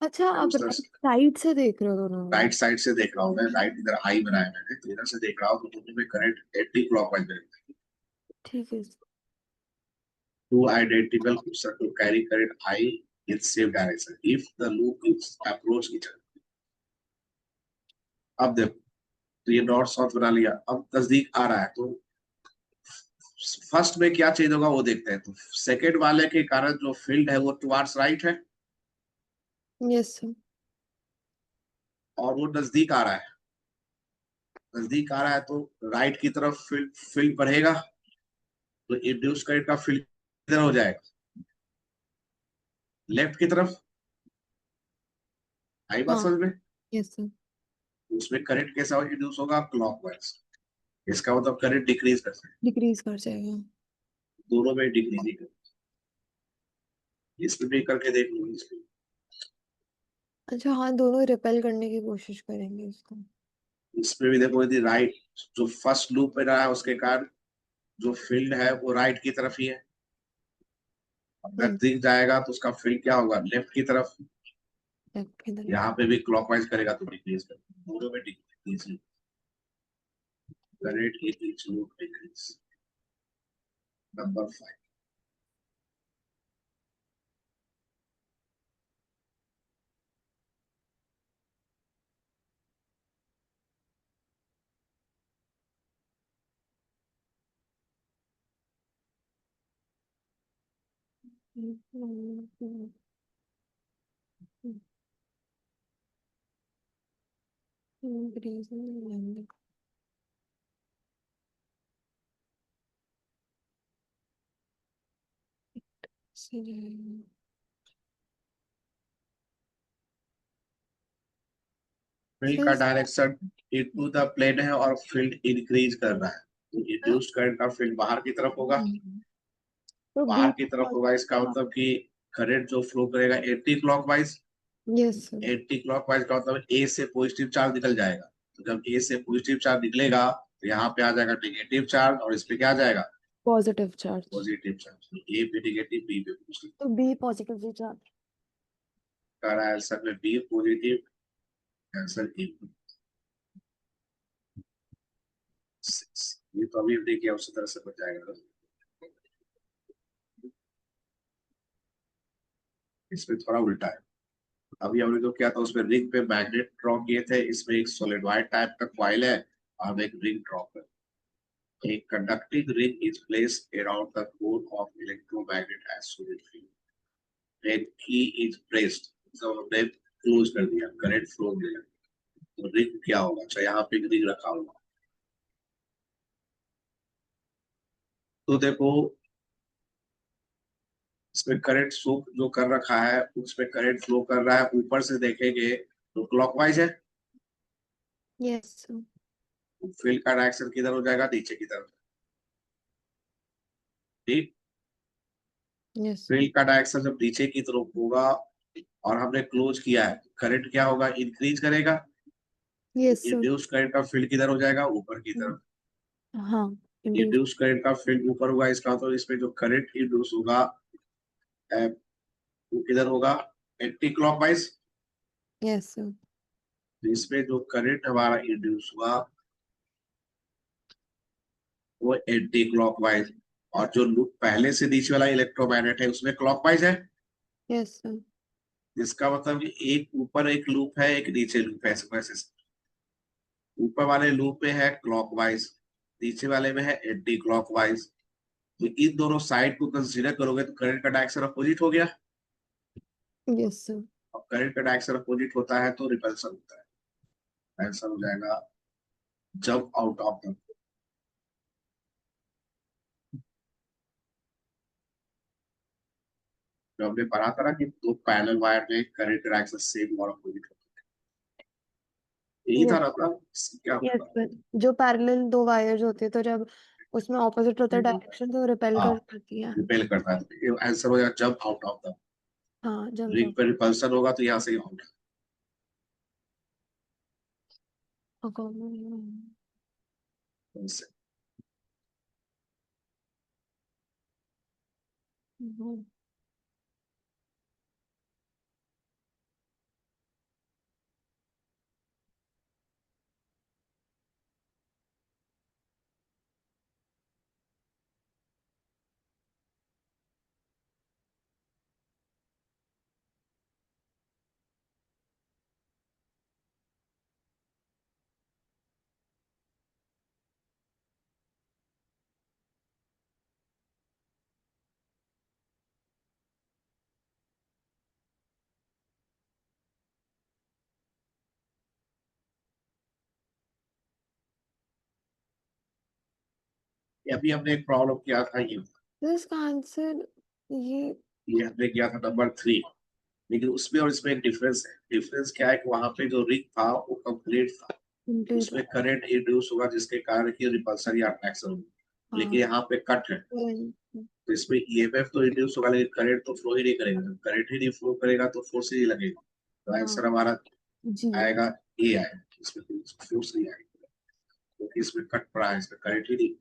अच्छा तो आप उस तरह राइट से साइड से देख रहे हो दोनों में? राइट साइड से देख रहा हूँ मैं, राइट इधर आई बनाया मैंने, तो इधर से देख रहा हूँ तो दोनों में करंट एंटी क्लॉकवाइज है। ठीक है। Two identical hoops are to carry current I in same direction if the loop is approach each other. अब देखो, तो ये नॉर्थ साउथ बना लिया, अब नजदीक आ रहा है तो फर्स्ट में क्या चेंज होगा वो देखते हैं, तो सेकेंड वाले के कारण जो फील्ड है वो टुवार्ड्स राइट है, यस सर। और वो नजदीक आ रहा है, नजदीक आ रहा है तो राइट की तरफ फील्ड फील्ड बढ़ेगा, तो इंड्यूस करंट का फील्ड इधर हो जाएगा, लेफ्ट की तरफ। आई बात हाँ। समझ में, यस सर। उसमें करंट कैसा इंड्यूस होगा, क्लॉकवाइज, इसका मतलब करंट डिक्रीज कर सकते, डिक्रीज कर जाएगा। दोनों में डिक्रीज ही कर, इसमें भी करके देख लो इसमें। अच्छा हाँ दोनों रिपेल करने की कोशिश करेंगे इसको। इसमें भी देखो, यदि राइट जो फर्स्ट लूप में रहा है उसके कारण जो फील्ड है वो राइट की तरफ ही है, अब हम्म। नजदीक जाएगा तो उसका फील्ड क्या होगा, लेफ्ट की तरफ। लेफ्ट की तरफ। यहाँ पे भी क्लॉकवाइज करेगा तो डिक्रीज कर, दोनों में decrease, current in each loop decrease. Number 5। Field का सर डायरेक्शन इनटू द प्लेन है और फील्ड इंक्रीज कर रहा है, तो इंड्यूस्ड करंट का फील्ड बाहर की तरफ होगा, तो बाहर बीच की तरफ होगा, इसका मतलब कि करंट जो फ्लो करेगा anti clockwise, Yes, sir. Anti clockwise का मतलब ए से पॉजिटिव चार्ज निकल जाएगा, तो जब ए से पॉजिटिव चार्ज निकलेगा तो यहाँ पे आ जाएगा नेगेटिव चार्ज और इस पे क्या आ जाएगा, Positive charge. Positive charge. A पे नेगेटिव, बी पे पॉजिटिव। तो B positively charged. कर रहा है आंसर में बी पॉजिटिव, आंसर ए। ये तो अभी देखिए उसी तरह से बच जाएगा। इसमें थोड़ा उल्टा है। अभी हमने जो किया था उसमें रिंग पे मैग्नेट ड्रॉ किए थे, इसमें एक सॉलिडॉइड टाइप का कॉइल है और एक रिंग ड्रॉ कर। A conducting ring is placed around the core of electromagnet as solid field. When key is pressed, तो हमने क्लोज कर दिया, करंट फ्लो मिला, तो रिंग क्या होगा, अच्छा यहाँ पे एक रिंग रखा होगा, तो देखो इसमें करंट फ्लो जो कर रखा है उसमें करंट फ्लो कर रहा है, ऊपर से देखेंगे तो क्लॉकवाइज है। Yes, sir. फील्ड का डायरेक्शन किधर हो जाएगा, नीचे की तरफ। ठीक, Yes. फील्ड का डायरेक्शन जब नीचे की तरफ होगा और हमने क्लोज किया है, करंट क्या होगा, इंक्रीज करेगा। Yes, sir. इंड्यूस करंट का फील्ड किधर हो जाएगा, ऊपर की तरफ। हाँ, induced. इंड्यूस करंट का फील्ड ऊपर होगा, इसका तो इसमें जो करंट इंड्यूस होगा वो किधर होगा, एंटी क्लॉकवाइज। Yes, sir. इसमें जो करंट हमारा इंड्यूस हुआ वो एंटी क्लॉकवाइज, और जो लूप पहले से नीचे वाला इलेक्ट्रोमैग्नेट है उसमें क्लॉकवाइज है। Yes, sir. इसका मतलब कि एक ऊपर एक लूप है, एक नीचे लूप है, ऐसे ऊपर वाले लूप में है क्लॉकवाइज, नीचे वाले में है एंटी क्लॉकवाइज। तो इन दोनों साइड को कंसीडर करोगे तो करंट का डायरेक्शन अपोजिट हो गया। Yes, sir. अब करंट का डायरेक्शन अपोजिट होता है तो रिपल्सन होता है, आंसर हो जाएगा जंप आउट ऑफ द। जो हमने पढ़ा था ना कि दो पैरेलल वायर में करंट डायरेक्शन सेम और अपोजिट होता है, यही था Yes. ना अपना, क्या Yes, होता sir. जो पैरेलल दो वायर्स होते हैं तो जब उसमें ऑपोजिट होता है है, डायरेक्शन तो रिपेल हाँ कर करती है। रिपेल करता है, तो आंसर हो जाएगा जंप आउट ऑफ द। हाँ, जंप रिंग पर रिपल्सन होगा तो यहाँ से आउट। आउट। अभी हमने एक प्रॉब्लम किया था तो इसका आंसर ये ये हमने किया था नंबर 3, लेकिन उसमें और इसमें एक डिफरेंस है। डिफरेंस क्या है कि वहां पे जो रिंग था वो कंप्लीट था, कंप्लीट। उसमें करंट इंड्यूस होगा जिसके कारण कि रिपल्सन या अट्रैक्शन होगा, हाँ। लेकिन यहाँ पे कट है, तो इसमें ईएमएफ तो इंड्यूस होगा लेकिन करंट तो फ्लो ही नहीं करेगा, जब करंट ही नहीं फ्लो करेगा तो फोर्स ही नहीं लगेगा, तो आंसर हाँ हमारा जी। आएगा ए आएगा, इसमें कोई फोर्स नहीं आएगा क्योंकि इसमें कट पड़ा है, इसमें करंट ही नहीं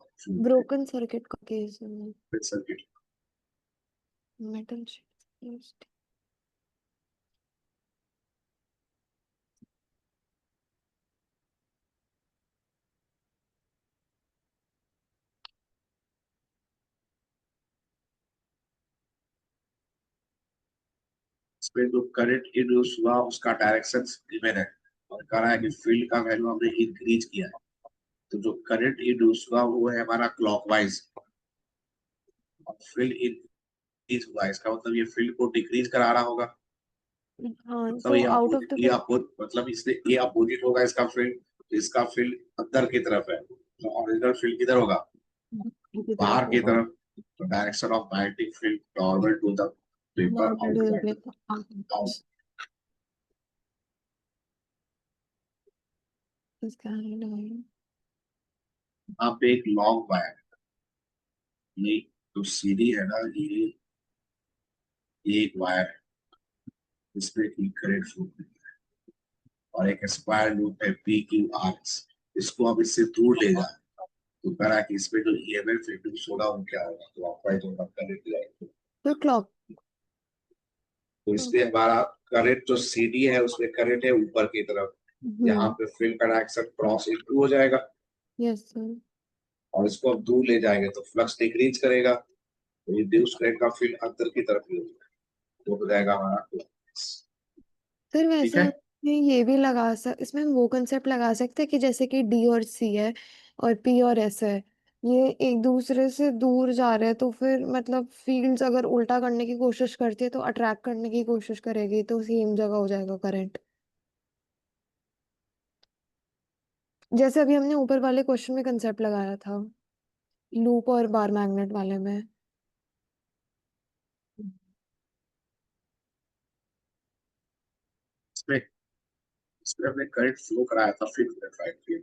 ब्रोकन सर्किट का केस है। सर्किट। Metal sheet. इसमें जो करंट इंड्यूस हुआ उसका डायरेक्शन गिवन है और कह रहा है कि फील्ड का वैल्यू हमने इंक्रीज किया है, तो जो करंट इंड्यूस हुआ वो है हमारा क्लॉकवाइज, और फील्ड इंक्रीज हुआ इसका मतलब ये फील्ड को डिक्रीज करा रहा होगा, हाँ, मतलब तो ये आउट ऑफ अपोजिट, द मतलब इसलिए ये अपोजिट होगा इसका फील्ड, तो इसका फील्ड अंदर की तरफ है, तो ओरिजिनल फील्ड किधर होगा, की बाहर तरफ की होगा। तरफ। तो direction of magnetic field normal to the paper outward. यहाँ पे एक लॉन्ग वायर, ये जो सीढ़ी है ना, ये एक वायर है, इसमें की करंट फ्लो और एक स्क्वायर लूप है पी क्यू आर एस, इसको अब इससे दूर ले जाए तो करा कि इसमें जो ईएमएफ इंड्यूस होगा वो क्या होगा, क्लॉकवाइज होगा करंट जाएगा। तो क्लॉक। तो इसलिए हमारा करंट जो सीडी है उसमें करंट है ऊपर की तरफ, यहाँ पे फील्ड का डायरेक्शन क्रॉस इनटू हो जाएगा यस सर। और इसको अब दूर ले जाएंगे तो फ्लक्स डिक्रीज करेगा, तो इंड्यूस करंट का फील्ड अंदर की तरफ ही होगा, तो हो जाएगा हमारा clockwise। सर ठीक वैसे है, इसमें ये भी इसमें हम वो कंसेप्ट लगा सकते हैं कि जैसे कि डी और सी है और पी और एस है, ये एक दूसरे से दूर जा रहे हैं, तो फिर मतलब फील्ड्स अगर उल्टा करने की कोशिश करती है तो अट्रैक्ट करने की कोशिश करेगी, तो सेम जगह हो जाएगा करंट। जैसे अभी हमने ऊपर वाले क्वेश्चन में कंसेप्ट लगाया था, लूप और बार मैग्नेट वाले में। इसमें इसमें हमने करंट फ्लो कराया था फिर ग्रेफाइट के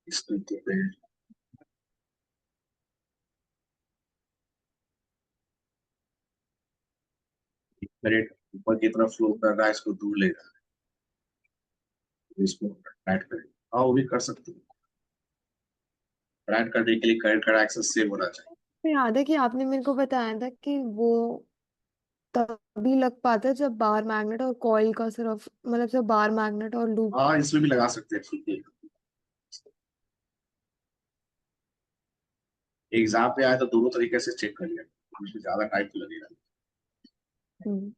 इसमें तो करंट ऊपर की तरफ फ्लो कर रहा है, इसको दूर ले रहा है, इसको ऐड करें। हाँ वो भी कर सकते हैं, ऐड करने के लिए करंट का एक्सेस सेम होना चाहिए। तो याद है कि आपने मेरे को बताया था कि वो तभी लग पाता है जब बार मैग्नेट और कॉइल का सिर्फ मतलब सिर्फ बार मैग्नेट और लूप। हाँ इसमें भी लगा सकते हैं, ठीक है। एग्जाम पे आया तो दोनों तरीके से चेक कर लिया, मुझे ज्यादा टाइम तो लगेगा हम्म।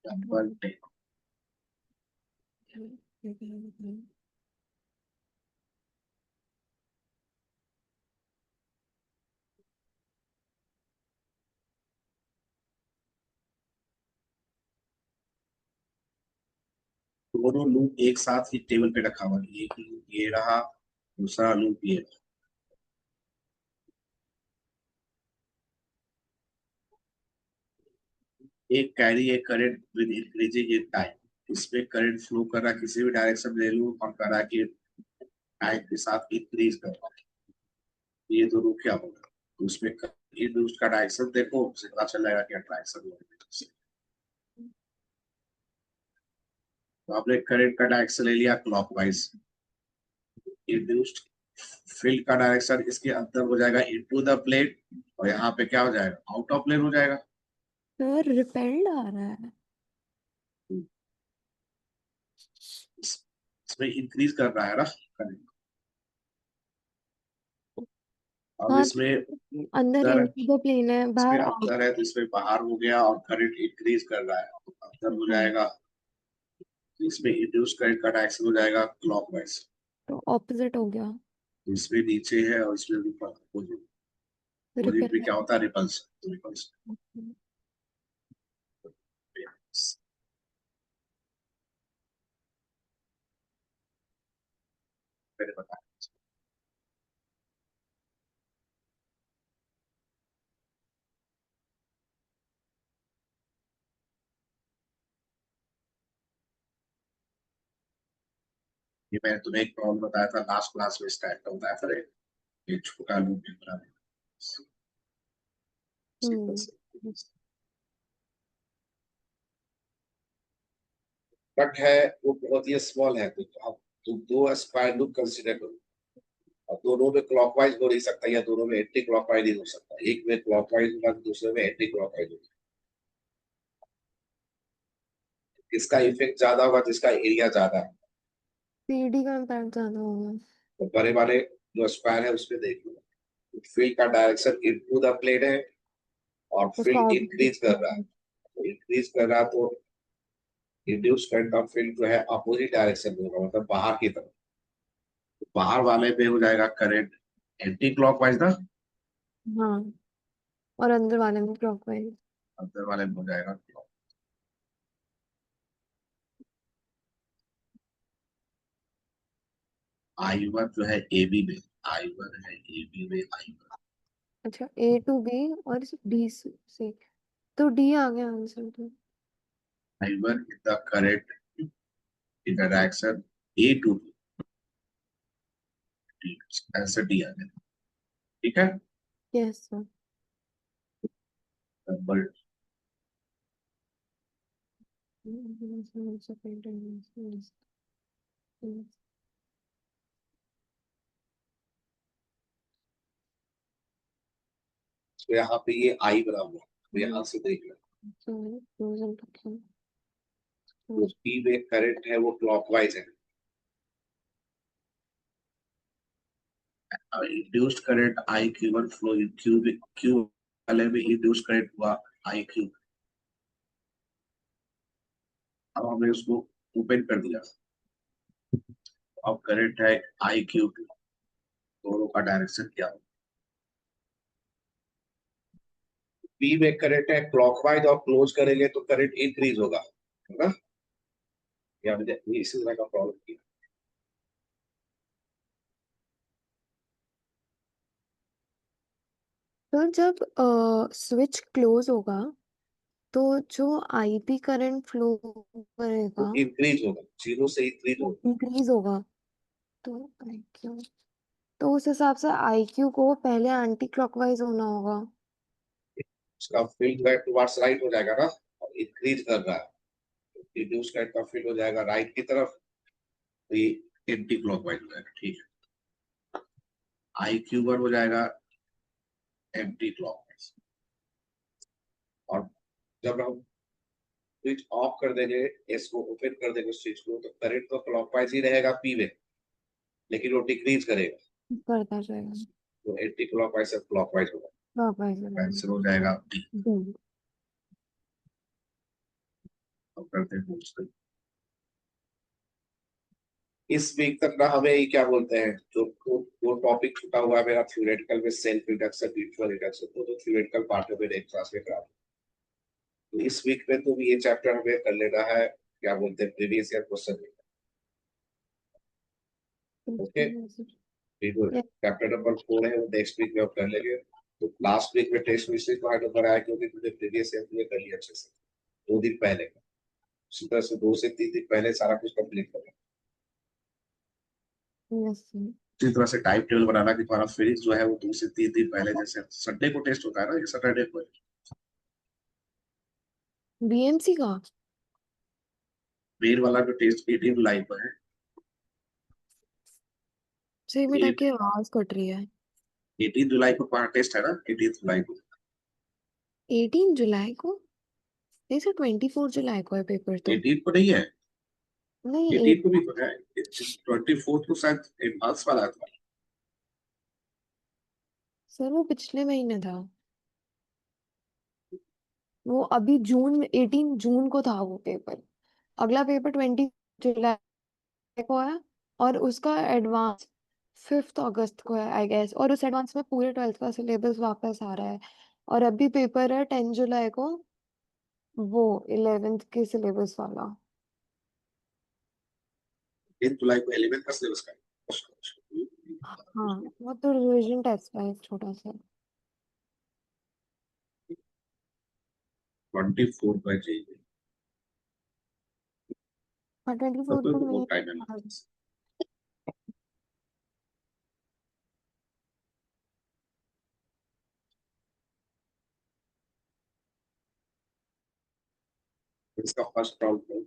नहीं। दोनों लूप एक साथ ही टेबल पे रखा हुआ है, एक लूप ये रहा, दूसरा लूप ये रहा। एक carry A current with increasing in time, इसमें करंट फ्लो कर रहा किसी भी डायरेक्शन ले लूं और कर रहा कि टाइम के साथ इंक्रीज कर रहा है, ये दोनों क्या होगा, तो उसमें उसका डायरेक्शन देखो, उसे पता चल जाएगा कि डायरेक्शन होगा। तो आपने करंट का डायरेक्शन ले लिया क्लॉकवाइज, इंड्यूस्ड फील्ड का डायरेक्शन इसके अंदर हो जाएगा इनटू द प्लेट, और यहाँ पे क्या हो जाएगा, आउट ऑफ प्लेन हो जाएगा। सर रिपेल्ड आ रहा है। इसमें इंक्रीज कर रहा है ना करंट, अब हाँ इसमें तो अंदर अंदर, इनटू द प्लेन है, इसमें बाहर आउट। अंदर है तो इसमें बाहर हो गया और करंट इंक्रीज कर रहा है तो अंदर हो हाँ जाएगा, तो इसमें इंड्यूस करंट का डायरेक्शन हो जाएगा क्लॉकवाइज, तो ऑपोजिट हो गया। तो इसमें नीचे है और इसमें ऊपर अपोजिट, अपोजिट में रिपेल। क्या होता है, रिपल्स, तो रिपल्स मैंने बताया। ये मैंने तुम्हें एक प्रॉब्लम बताया था लास्ट क्लास में, स्टार्ट होता है फिर ये छोटा लूप भी बना सिंपल हम्म। से, कट है वो बहुत ही स्मॉल है, तो आप तुम दो स्क्वायर लूप कंसीडर करो, और दोनों में क्लॉकवाइज हो नहीं सकता या दोनों में एंटी क्लॉकवाइज नहीं हो सकता, एक में क्लॉकवाइज होगा दूसरे में एंटी क्लॉकवाइज होगा, किसका इफेक्ट ज्यादा होगा, जिसका एरिया ज्यादा है। सीडी का इम्पैक्ट ज्यादा होगा। तो बड़े वाले जो स्क्वायर है उसमें देख लो, फील्ड का डायरेक्शन इनटू द प्लेन है और उसका फील्ड इंक्रीज कर रहा है, opposite। तो इंक्रीज कर रहा है तो इंड्यूस करंट का फील्ड जो है अपोजिट डायरेक्शन में होगा, मतलब बाहर की तरफ, तो बाहर वाले पे हो जाएगा करंट एंटी क्लॉकवाइज ना, हाँ और अंदर वाले में क्लॉकवाइज। अंदर वाले में हो जाएगा clock। आई वन जो है ए बी में, आई वन है ए बी में, आई वन, अच्छा ए टू बी और डी से, तो डी आ गया आंसर तो। I one in the current in the direction A to D, answer D आ गया। ठीक है, यस सर। नंबर तो यहाँ पे ये आई बना हुआ है, तो यहाँ से देख लो जो पी वे करंट है वो क्लॉकवाइज है, induced current I क्यू1 flow in Q वाले में इंड्यूस्ड करंट हुआ आई क्यू। अब हमने उसको ओपन कर दिया, अब करंट है आई क्यू, दोनों का डायरेक्शन क्या हो। पी में करंट है क्लॉकवाइज और क्लोज करेंगे तो करंट इंक्रीज होगा, है ना। या मुझे इसी तरह का प्रॉब्लम किया। तो जब स्विच क्लोज होगा तो जो आईपी करंट फ्लो वो करेगा इंक्रीज होगा, जीरो से इंक्रीज वो होगा। इंक्रीज होगा। तो आईक्यू, तो उस हिसाब से आईक्यू को पहले एंटी क्लॉकवाइज होना होगा। उसका फील्ड जो है टुवर्ड्स राइट हो जाएगा ना, और इंक्रीज कर रहा है, रिड्यूस करंट का फील्ड हो जाएगा राइट की तरफ, तो ये एंटी क्लॉकवाइज हो जाएगा, ठीक है। आई क्यू वन हो जाएगा एंटी क्लॉकवाइज। और जब हम स्विच ऑफ कर देंगे, एस को ओपन कर देंगे स्विच को, तो करंट तो क्लॉकवाइज ही रहेगा पी में, लेकिन वो डिक्रीज करेगा, करता जाएगा तो एंटी क्लॉकवाइज से क्लॉकवाइज होगा। क्लॉकवाइज। आंसर हो जाएगा डी। डी। अब करते हैं दूसरे। इस वीक तक ना हमें ये क्या बोलते हैं, जो टॉपिक छूटा हुआ है मेरा थ्योरेटिकल में, सेल्फ इंडक्शन, म्यूचुअल इंडक्शन, तो थ्योरेटिकल पार्ट में मैंने एक क्लास में करा। तो इस वीक में तो ये चैप्टर हमें कर लेना है, क्या बोलते हैं, previous year question. Okay, chapter number 4 है वो नेक्स्ट वीक में हम कर लेंगे। तो लास्ट वीक में टेस्ट इसलिए तुम्हारे नंबर आया क्योंकि तुमने प्रीवियस ईयर तुमने कर लिया अच्छे से, 2 दिन पहले। उसी तरह से 2 से 3 दिन पहले सारा कुछ कंप्लीट करना। इसी तरह से टाइम टेबल बनाना कि तुम्हारा फिजिक्स जो है वो 2 से 3 दिन पहले, जैसे संडे को टेस्ट होता है ना, ये सैटरडे को है। बीएमसी का मेन वाला जो टेस्ट 18 जुलाई को है। सही में टाइप की आवाज कट रही है। 18 जुलाई को तुम्हारा टेस्ट है ना, 18 जुलाई को। 18 जुलाई को? नहीं सर, 24 जुलाई को है पेपर तो। 18 को नहीं है, नहीं 18 को भी तो है, 24 को शायद एडवांस वाला था। सर वो पिछले महीने था, वो अभी जून में 18 जून को था वो पेपर। अगला पेपर 20 जुलाई को है, और उसका एडवांस 5 अगस्त को है आई गेस, और उस एडवांस में पूरे 12th का सिलेबस वापस आ रहा है। और अभी पेपर है 10 जुलाई को, वो 11th के सिलेबस वाला। 10 जुलाई को 11 का सिलेबस का है। हाँ, वो तो रिवीजन टेस्ट है एक छोटा सा। 24 का चाहिए, हाँ, तब 24 तो को बहुत टाइम है। मेरे। इसका first round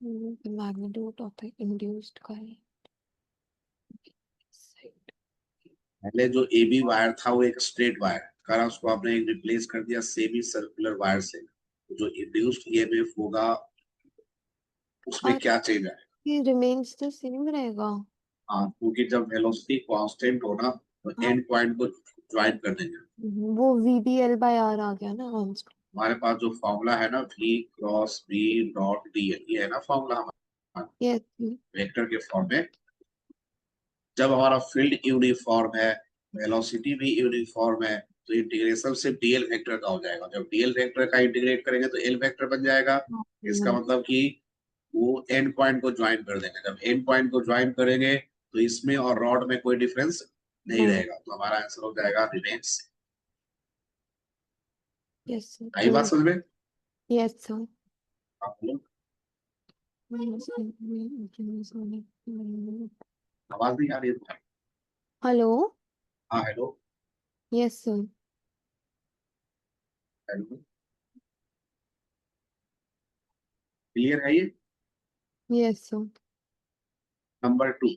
The magnitude of the induced current. पहले जो ए बी वायर था वो एक स्ट्रेट वायर करा, उसको आपने एक रिप्लेस कर दिया सेमी सर्कुलर वायर से। जो इंड्यूस्ड ईएमएफ होगा उसमें और क्या चेंज है। ये रिमेन्स द सेम रहेगा। हाँ, क्योंकि जब वेलोसिटी कांस्टेंट हो ना, तो हाँ, एंड पॉइंट को ज्वाइन कर देंगे। वो VBL/R आ गया ना आंसर। हमारे पास जो फॉर्मूला है ना, V cross B dot D, ये है ना फॉर्मूला हमारा यस। वेक्टर के फॉर्म में। जब हमारा फील्ड यूनिफॉर्म है, वेलोसिटी भी यूनिफॉर्म है, तो इंटीग्रेशन से डीएल वेक्टर का हो जाएगा। जब डीएल वेक्टर का इंटीग्रेट करेंगे तो एल वेक्टर बन जाएगा। इसका मतलब कि वो एंड पॉइंट को ज्वाइन कर देंगे। जब एंड पॉइंट को ज्वाइन करेंगे तो इसमें और रॉड में कोई डिफरेंस नहीं नहीं। रहेगा, तो हमारा आंसर हो जाएगा रिमेन्स। यस सर, आई तो बात समझ में। Yes sir. आप लोग आवाज नहीं आ रही है तुम्हारी। हेलो। हाँ hello. Yes sir. Hello, clear है ये? Yes sir. Number 2,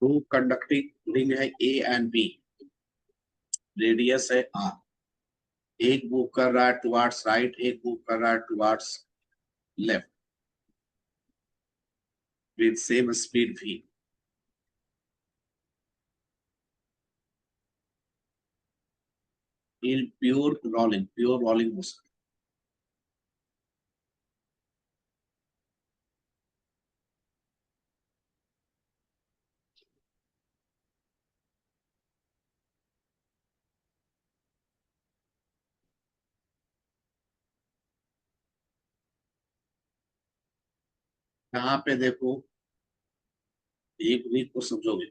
two conducting ring है ए एंड बी, रेडियस है आर। एक मूव कर रहा है टुवार्ड्स राइट, एक मूव कर रहा है towards left with same speed v। In pure rolling motion. यहाँ पे देखो, एक रिंग को समझोगे,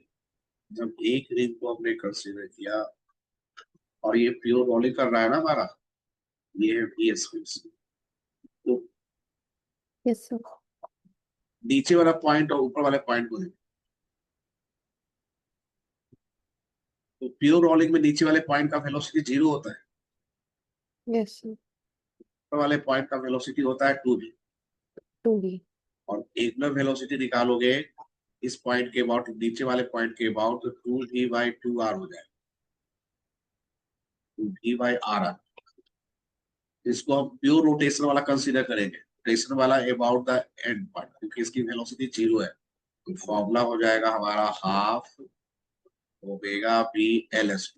जब एक रिंग को हमने कंसीडर किया और ये प्योर रोलिंग कर रहा है ना हमारा, ये है v स्पेस, तो यस सर। नीचे वाला पॉइंट और ऊपर वाले पॉइंट को देखो। तो प्योर रोलिंग में नीचे वाले पॉइंट का वेलोसिटी 0 होता है, यस सर। ऊपर वाले पॉइंट का वेलोसिटी होता है 2v। 2B। और एंगुलर वेलोसिटी निकालोगे इस पॉइंट के अबाउट, नीचे वाले पॉइंट के अबाउट, तो 2v/2r हो जाएगा, 2v/r। इसको हम प्योर रोटेशन वाला कंसीडर करेंगे, रोटेशन वाला अबाउट द एंड पार्ट, क्योंकि इसकी वेलोसिटी 0 है। तो फॉर्मूला हो जाएगा हमारा half omega B L S,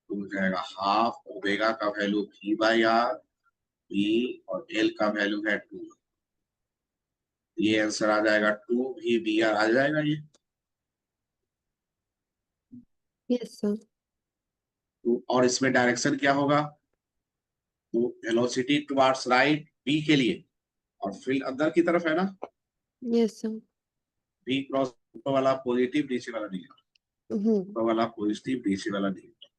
हो जाएगा हाफ ओमेगा का वैल्यू v/r, बी और एल का वैल्यू है 2। ये आंसर आ जाएगा 2v/r आ जाएगा ये। Yes sir. और इसमें डायरेक्शन क्या होगा? तो वेलोसिटी टुवार्ड्स राइट बी के लिए, और फील्ड अंदर की तरफ है ना, यस सर। बी क्रॉस ऊपर वाला पॉजिटिव, नीचे वाला निगेटिव, हम्म। ऊपर वाला पॉजिटिव, नीचे वाला निगेटिव।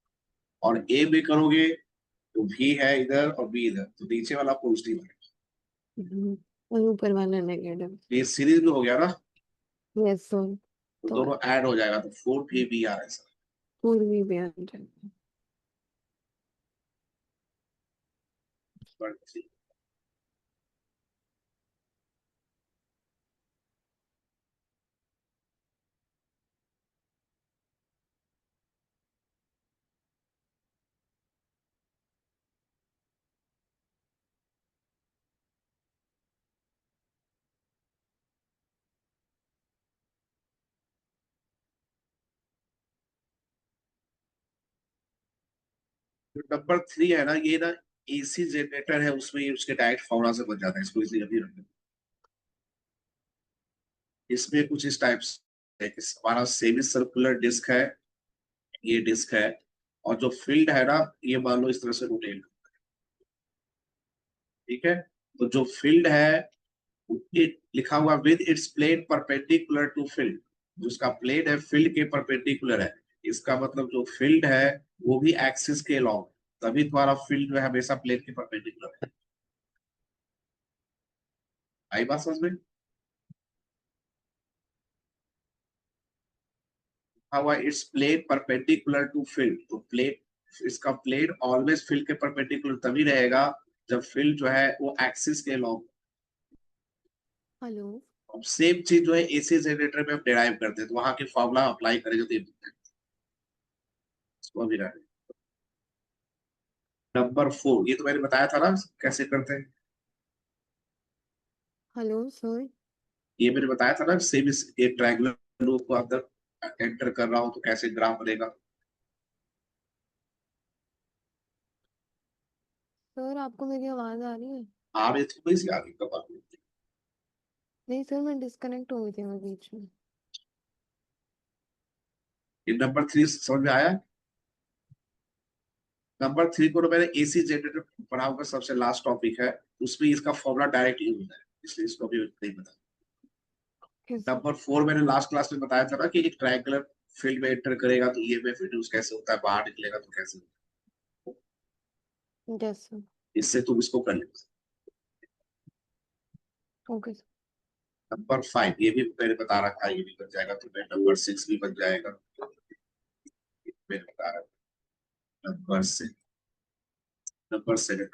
और ए में करोगे तो भी है इधर और बी इधर, तो नीचे वाला पॉजिटिव है। और ऊपर वाला नेगेटिव। ये सीरीज में हो गया ना, यस सर। तो तो दोनों ऐड हो जाएगा, तो 4v/r ऐसा। पूर्वी भी आ जाएगा। जो नंबर 3 है ना, ये ना एसी जनरेटर है, उसमें ये उसके डायरेक्ट फॉर्मूला से बन जाता है, इसको इसलिए अभी रखना। इसमें कुछ इस टाइप से है कि हमारा सेमी सर्कुलर डिस्क है, ये डिस्क है, और जो फील्ड है ना, ये मान लो इस तरह से रोटेट, ठीक है। तो जो फील्ड है, it लिखा हुआ with its plane perpendicular to field, जो उसका प्लेन है फील्ड के परपेंडिकुलर है। इसका मतलब जो फील्ड है वो भी एक्सिस के लॉन्ग, तभी तुम्हारा फील्ड जो है हमेशा प्लेन के परपेंडिकुलर है। आई बात समझ में? हुआ its plane perpendicular to field, तो प्लेन, इसका प्लेन ऑलवेज फील्ड के परपेंडिकुलर तभी रहेगा जब फील्ड जो है वो एक्सिस के लॉन्ग। हेलो। अब सेम चीज जो है एसी जनरेटर में हम डिराइव करते हैं, तो वहां के फॉर्मूला अप्लाई करेंगे तो ये मिलता है। इसको अभी रखें। नंबर 4, ये तो मैंने बताया था ना कैसे करते हैं। Hello sir. ये मैंने बताया था ना, सेम एक ट्रायंगुलर लूप को अंदर एंटर कर रहा हूं तो कैसे ग्राफ बनेगा। सर आपको मेरी आवाज आ रही है? आ रही थी वही सी आ गई कब आ गई। नहीं सर, मैं डिस्कनेक्ट हो गई थी मैं बीच में। ये नंबर 3 समझ में आया? नंबर 3 को तो मैंने एसी जनरेटर पढ़ा होगा, सबसे लास्ट टॉपिक है, उसमें इसका फॉर्मूला डायरेक्ट यूज होता है, इसलिए इसको भी नहीं पता। Yes sir. नंबर 4 मैंने लास्ट क्लास में बताया था ना कि एक ट्रायंगुलर फील्ड में एंटर करेगा तो ईएमएफ इंड्यूस कैसे होता है, बाहर निकलेगा तो कैसे होता यस सर। है, इससे तुम इसको कर ले। Okay sir. नंबर 5 ये भी मैंने बता रखा है, ये भी बन जाएगा, तो मैं नंबर 6 भी बन जाएगा, मैंने बता रखा। Number 6, number 7।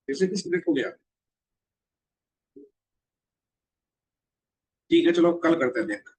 फिर 20 मिनट हो गया। ठीक है चलो कल करते हैं देख।